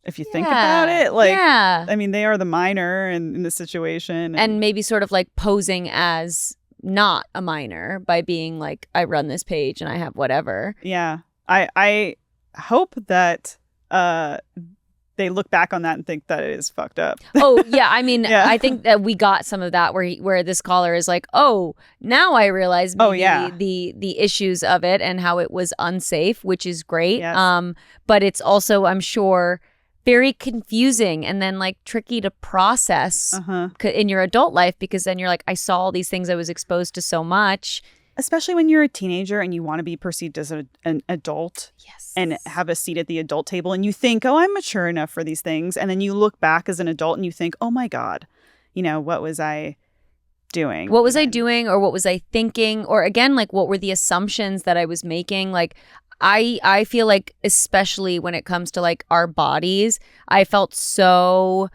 If you think about it, like, I mean, they are the minor in this situation. And maybe sort of like posing as not a minor by being like, I run this page and I have whatever. Yeah. I hope that they look back on that and think that it is fucked up. Oh, yeah. I mean, I think that we got some of that where this caller is like, oh, now I realize maybe the issues of it and how it was unsafe, which is great. Yes. But it's also, I'm sure, very confusing and then like tricky to process in your adult life, because then you're like, I saw all these things I was exposed to so much. Especially when you're a teenager and you want to be perceived as an adult and have a seat at the adult table and you think, oh, I'm mature enough for these things. And then you look back as an adult and you think, oh my God, what was I doing? What was I doing, or what was I thinking? Or again, like what were the assumptions that I was making? Like I feel like, especially when it comes to like our bodies, I felt so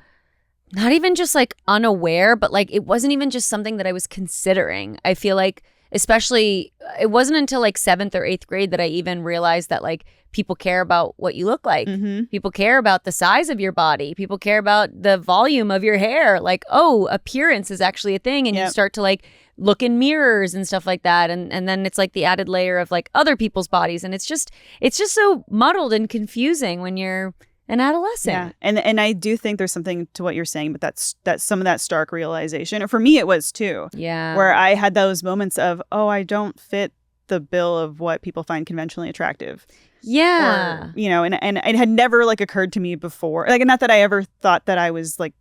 not even just like unaware, but like it wasn't even just something that I was considering. I feel like, especially, it wasn't until like 7th or 8th grade that I even realized that like people care about what you look like. Mm-hmm. People care about the size of your body. People care about the volume of your hair. Like, oh, appearance is actually a thing. And you start to like look in mirrors and stuff like that. And then it's like the added layer of like other people's bodies. And it's just so muddled and confusing when you're an adolescent. Yeah. And I do think there's something to what you're saying, but that's some of that stark realization. And for me, it was too. Yeah. Where I had those moments of, oh, I don't fit the bill of what people find conventionally attractive. Yeah. Or, and it had never like occurred to me before. Like, not that I ever thought that I was like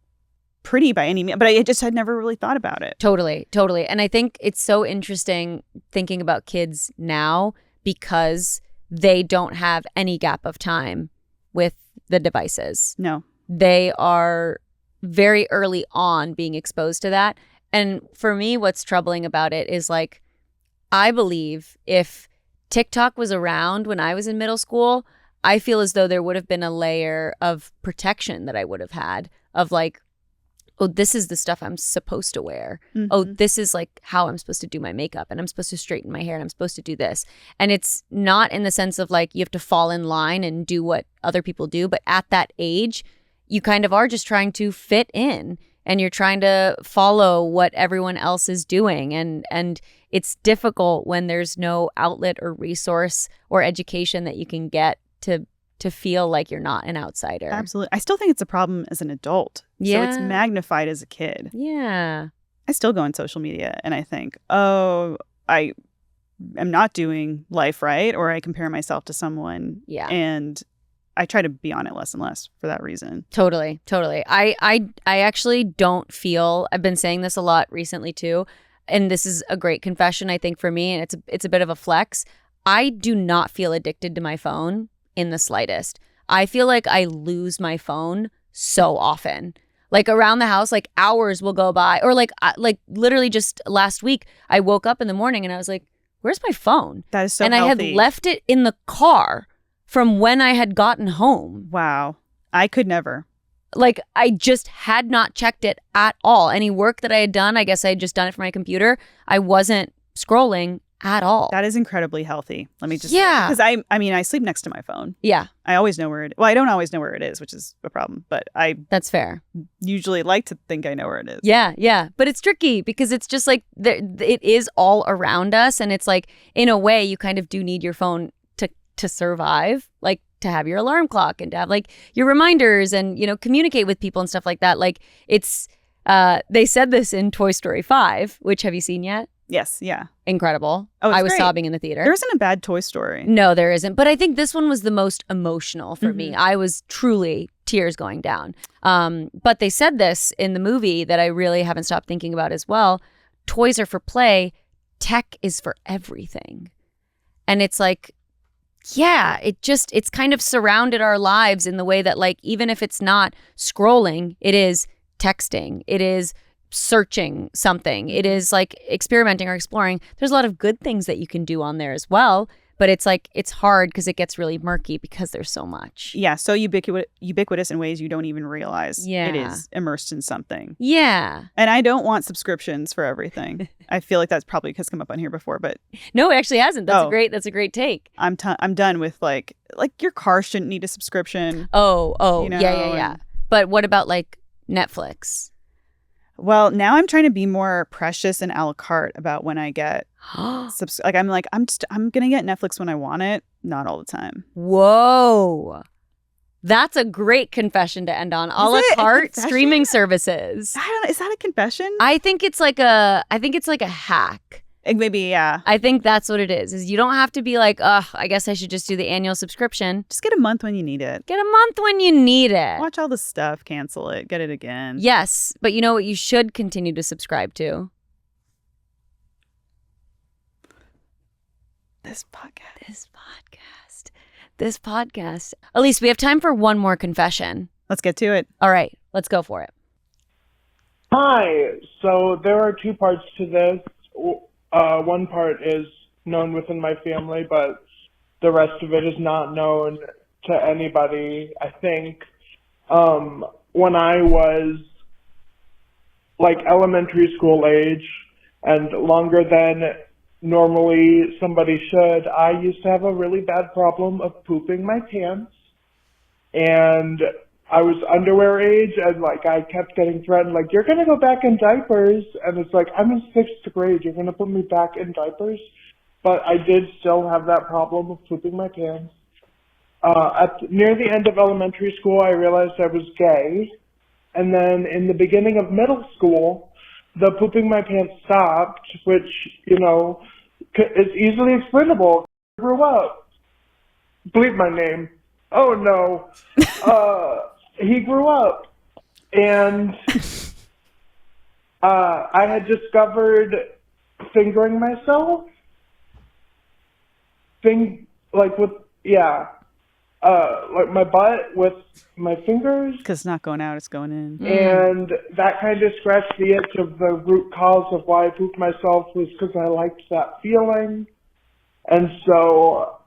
pretty by any means, but I just had never really thought about it. Totally. And I think it's so interesting thinking about kids now because they don't have any gap of time with the devices. No. They are very early on being exposed to that. And for me, what's troubling about it is like, I believe if TikTok was around when I was in middle school, I feel as though there would have been a layer of protection that I would have had of like, oh, this is the stuff I'm supposed to wear. Mm-hmm. Oh, this is like how I'm supposed to do my makeup, and I'm supposed to straighten my hair, and I'm supposed to do this. And it's not in the sense of like you have to fall in line and do what other people do, but at that age, you kind of are just trying to fit in and you're trying to follow what everyone else is doing. And it's difficult when there's no outlet or resource or education that you can get to feel like you're not an outsider. Absolutely. I still think it's a problem as an adult. Yeah. So it's magnified as a kid. Yeah. I still go on social media and I think, oh, I am not doing life right, or I compare myself to someone. Yeah. And I try to be on it less and less for that reason. Totally. I actually don't feel, I've been saying this a lot recently too, and this is a great confession, I think, for me, and it's a bit of a flex. I do not feel addicted to my phone in the slightest. I feel like I lose my phone so often. Like around the house, like hours will go by, or like literally just last week, I woke up in the morning and I was like, where's my phone? That is so healthy. I had left it in the car from when I had gotten home. Wow. I could never. Like I just had not checked it at all. Any work that I had done, I guess I had just done it for my computer. I wasn't scrolling at all. That is incredibly healthy. Let me just Yeah. because I mean I sleep next to my phone. Yeah. I always know where it. Well, I don't always know where it is, which is a problem. But I That's fair. usually like to think I know where it is. Yeah, yeah. But it's tricky because it's just like it is all around us. And it's like, in a way, you kind of do need your phone to survive, like to have your alarm clock and to have like your reminders and, you know, communicate with people and stuff like that. Like it's, they said this in Toy Story 5, which have you seen yet? Yes. Yeah. Incredible. Oh, it's I was great. sobbing in the theater. There isn't a bad Toy Story. No, there isn't. But I think this one was the most emotional for me. I was truly tears going down. But they said this in the movie that I really haven't stopped thinking about as well. Toys are for play. Tech is for everything. And it's like, yeah, it's kind of surrounded our lives in the way that, like, even if it's not scrolling, it is texting. It is searching something. It is like experimenting or exploring. There's a lot of good things that you can do on there as well, but it's like it's hard because it gets really murky because there's so much. Yeah, so ubiquitous in ways you don't even realize. Yeah. It is immersed in something. Yeah. And I don't want subscriptions for everything. I feel like that's probably has come up on here before, but No, it actually hasn't. That's a great take. I'm done with like your car shouldn't need a subscription. Oh, you know, yeah. and- But what about like Netflix? Well, now I'm trying to be more precious and a la carte about when I get I'm gonna get Netflix when I want it, not all the time. Whoa. That's a great confession to end on. A la carte streaming services. I don't know. Is that a confession? I think it's like a hack. Maybe, yeah. I think that's what it is you don't have to be like, I guess I should just do the annual subscription. Just get a month when you need it. Get a month when you need it. Watch all the stuff, cancel it, get it again. Yes, but you know what you should continue to subscribe to? This podcast. Elyse, we have time for one more confession. Let's get to it. All right, let's go for it. Hi. So there are two parts to this. One part is known within my family, but the rest of it is not known to anybody. I think when I was like elementary school age and longer than normally somebody should, I used to have a really bad problem of pooping my pants. And I was underwear age, and like I kept getting threatened, like, you're gonna go back in diapers. And it's like, I'm in 6th grade, you're gonna put me back in diapers? But I did still have that problem of pooping my pants. Near the end of elementary school, I realized I was gay. And then in the beginning of middle school, the pooping my pants stopped, which, you know, is easily explainable. I grew up. Bleep my name. Oh no. He grew up, and I had discovered fingering myself, like my butt with my fingers. Because it's not going out, it's going in. And that kind of scratched the itch of the root cause of why I pooped myself, was because I liked that feeling. And so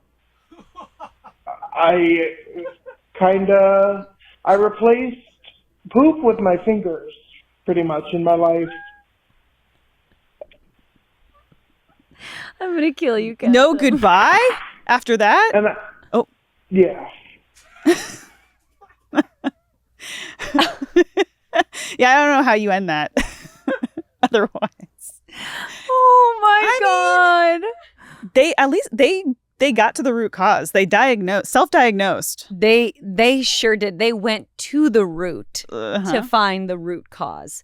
I replaced poop with my fingers pretty much in my life. I'm gonna kill you guys. No goodbye after that? And yeah. Yeah, I don't know how you end that otherwise. Oh my God. They got to the root cause. They self-diagnosed. They sure did. They went to the root to find the root cause.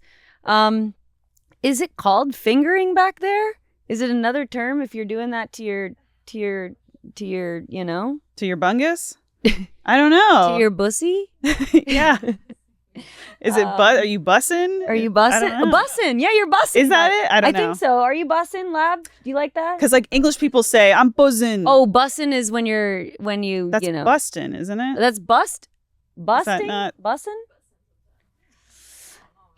Is it called fingering back there? Is it another term if you're doing that to your you know? To your bungus? I don't know. To your bussy? Yeah. Is it are you bussing? Are you bussing? Bussing. Yeah, you're bussing. Is that it? I don't know. I think so. Are you bussing, Lab? Do you like that? Because like English people say, I'm buzzing. Oh, bussing is when you That's you know. busting, isn't it? That's busting? Bussing?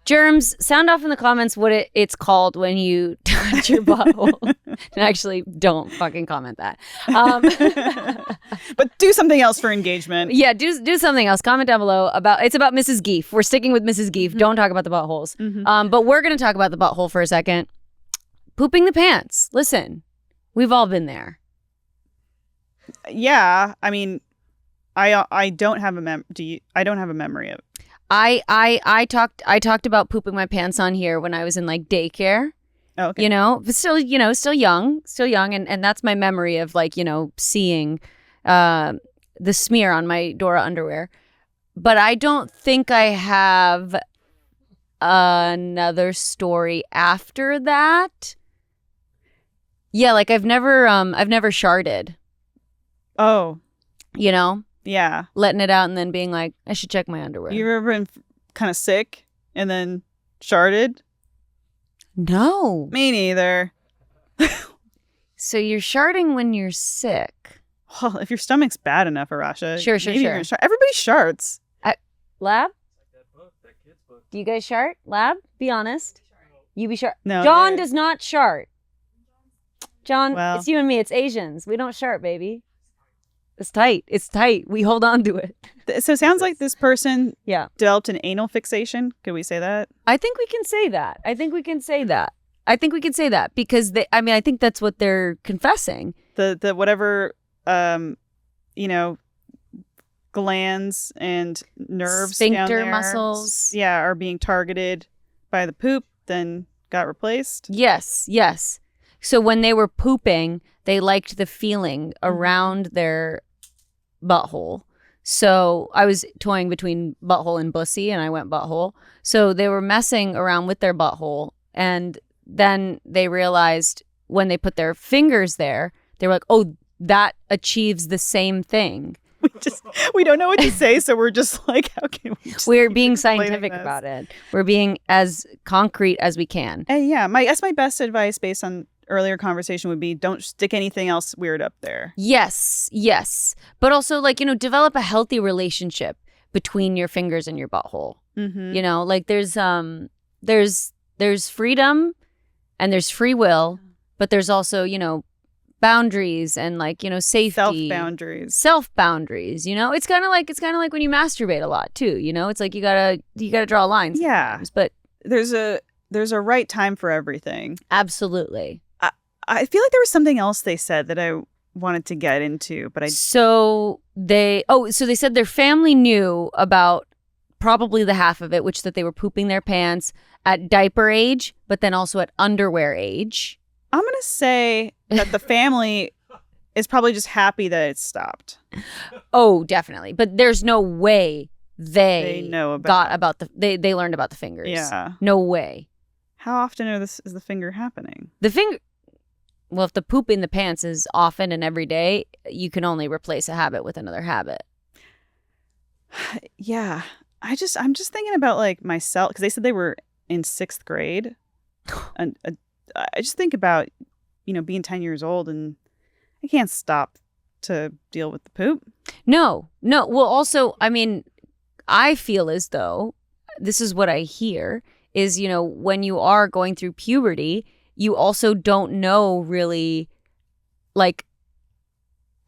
Germs, sound off in the comments what it's called when you touch your butthole. And actually, don't fucking comment that. But do something else for engagement. Yeah, do something else. Comment down below it's about Mrs. Geef. We're sticking with Mrs. Geef. Mm-hmm. Don't talk about the buttholes. Mm-hmm. But we're going to talk about the butthole for a second. Pooping the pants. Listen, We've all been there. Yeah, I mean, I don't have a I don't have a memory of. I talked about pooping my pants on here when I was in like daycare. Oh, okay. You know, but still, still young, and that's my memory of like, seeing the smear on my Dora underwear. But I don't think I have another story after that. Yeah, like I've never sharded. Oh. Yeah. Letting it out and then being like, I should check my underwear. You ever been kind of sick and then sharded? No. Me neither. So you're sharding when you're sick. Well, if your stomach's bad enough, Arasha. Sure. Everybody sharts. Lab? Do you guys shart? Lab? Be honest. You be shart. No. John does not shart. John, Well. It's you and me. It's Asians. We don't shart, baby. It's tight. It's tight. We hold on to it. So it sounds like this person Yeah. developed an anal fixation. Could we say that? I think we can say that. Because I think that's what they're confessing. The whatever, glands and nerves down Sphincter there, muscles. Yeah, are being targeted by the poop, then got replaced. Yes. So when they were pooping, they liked the feeling around their butthole. So I was toying between butthole and bussy, and I went butthole. So they were messing around with their butthole, and then they realized when they put their fingers there, they were like, oh, that achieves the same thing. We don't know what to say, so we're just like, how can we? We're being scientific about it. We're being as concrete as we can. And yeah, my best advice based on earlier conversation would be don't stick anything else weird up there. Yes. But also develop a healthy relationship between your fingers and your butthole. Mm-hmm. Like there's freedom and there's free will, but there's also, boundaries and safety. Self boundaries. It's kind of like when you masturbate a lot too, it's like you gotta draw lines. Yeah. But there's a right time for everything. Absolutely. I feel like there was something else they said that I wanted to get into, but So they said their family knew about probably the half of it, which that they were pooping their pants at diaper age, but then also at underwear age. I'm going to say that the family is probably just happy that it stopped. Oh, definitely. But there's no way they know about they learned about the fingers. Yeah. No way. How often is the finger happening? Well, if the poop in the pants is often and every day, you can only replace a habit with another habit. Yeah. I'm just thinking about like myself, because they said they were in 6th grade. And I just think about, being 10 years old and I can't stop to deal with the poop. No. Well, also, I feel as though this is what I hear is, when you are going through puberty, you also don't know really like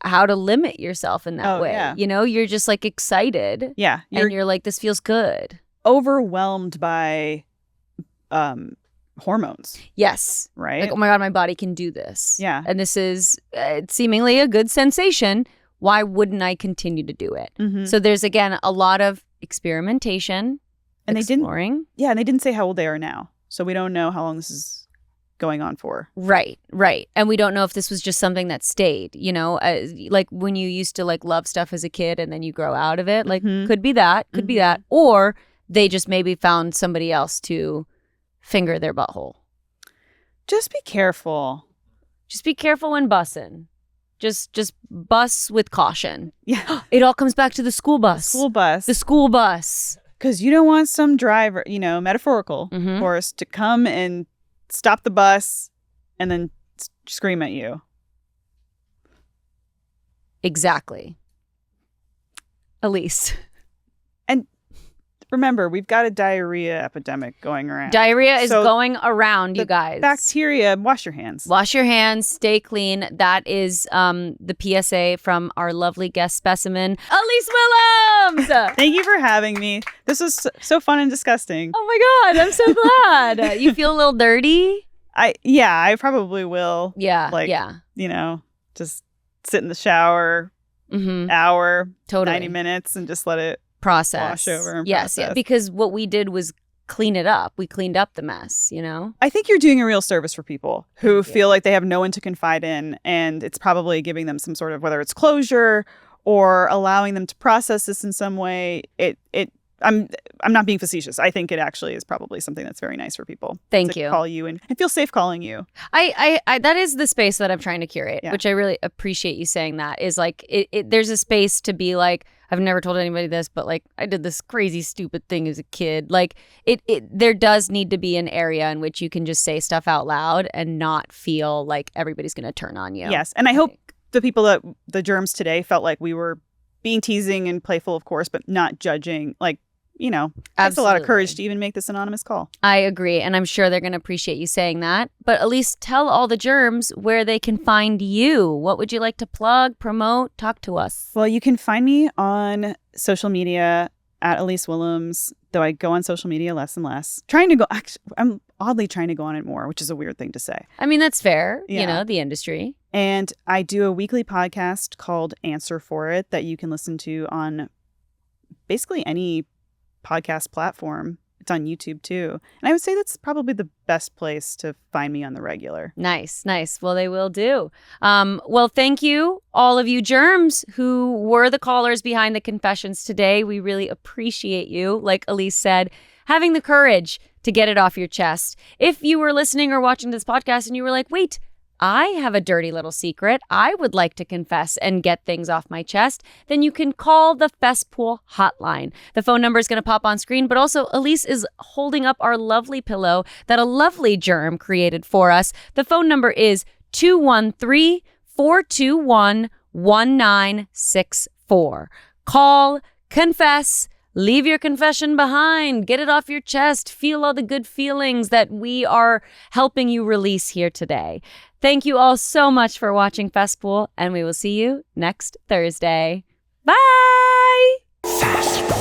how to limit yourself in that way. Yeah. You're just like excited. Yeah. And you're like, this feels good. Overwhelmed by hormones. Yes. Right. Like, oh my God, my body can do this. Yeah. And this is seemingly a good sensation. Why wouldn't I continue to do it? Mm-hmm. So there's, again, a lot of experimentation, and exploring. And they didn't say how old they are now. So we don't know how long this is going on for. Right. And we don't know if this was just something that stayed, like when you used to like love stuff as a kid and then you grow out of it, like could be that, or they just maybe found somebody else to finger their butthole. Just be careful. Just be careful when bussing. Just bus with caution. Yeah. It all comes back to the school bus. The school bus. Because you don't want some driver, metaphorical, of course, to come and stop the bus and then scream at you. Exactly. Elyse. And remember, we've got a diarrhea epidemic going around. Diarrhea is going around, you guys. Bacteria, wash your hands. Wash your hands, stay clean. That is the PSA from our lovely guest specimen, Elyse Willems. Thank you for having me. This was so fun and disgusting. Oh my God, I'm so glad. You feel a little dirty? I probably will. Yeah, just sit in the shower, hour, Totally. 90 minutes, and just let it Process. wash over. And yes, process. yeah, because what we did was clean it up. We cleaned up the mess, I think you're doing a real service for people who feel like they have no one to confide in, and it's probably giving them some sort of, whether it's closure or allowing them to process this in some way. I'm not being facetious. I think it actually is probably something that's very nice for people. Thank to you. Call you and feel safe calling you. I that is the space that I'm trying to curate, Yeah. which I really appreciate you saying that, is like there's a space to be like, I've never told anybody this, but like I did this crazy stupid thing as a kid. Like there does need to be an area in which you can just say stuff out loud and not feel like everybody's going to turn on you. Yes. And I hope the people that the germs today felt like we were being teasing and playful, of course, but not judging. Like, takes a lot of Absolutely. courage to even make this anonymous call. I agree. And I'm sure they're going to appreciate you saying that. But at least tell all the germs where they can find you. What would you like to plug, promote, talk to us? Well, you can find me on social media at Elyse Willems, though I go on social media less and less. I'm oddly trying to go on it more, which is a weird thing to say. I mean, that's fair. Yeah. The industry. And I do a weekly podcast called Answer For It that you can listen to on basically any podcast platform. It's on YouTube too. And I would say that's probably the best place to find me on the regular. Nice. Well, they will do. Well, thank you, all of you germs who were the callers behind the confessions today. We really appreciate you, like Elyse said, having the courage to get it off your chest. If you were listening or watching this podcast and you were like, wait, I have a dirty little secret I would like to confess and get things off my chest, then you can call the Fesspool hotline. The phone number is going to pop on screen, but also Elyse is holding up our lovely pillow that a lovely germ created for us. The phone number is 213-421-1964. Call, confess, leave your confession behind, get it off your chest, feel all the good feelings that we are helping you release here today. Thank you all so much for watching Fesspool, and we will see you next Thursday. Bye! Fesspool.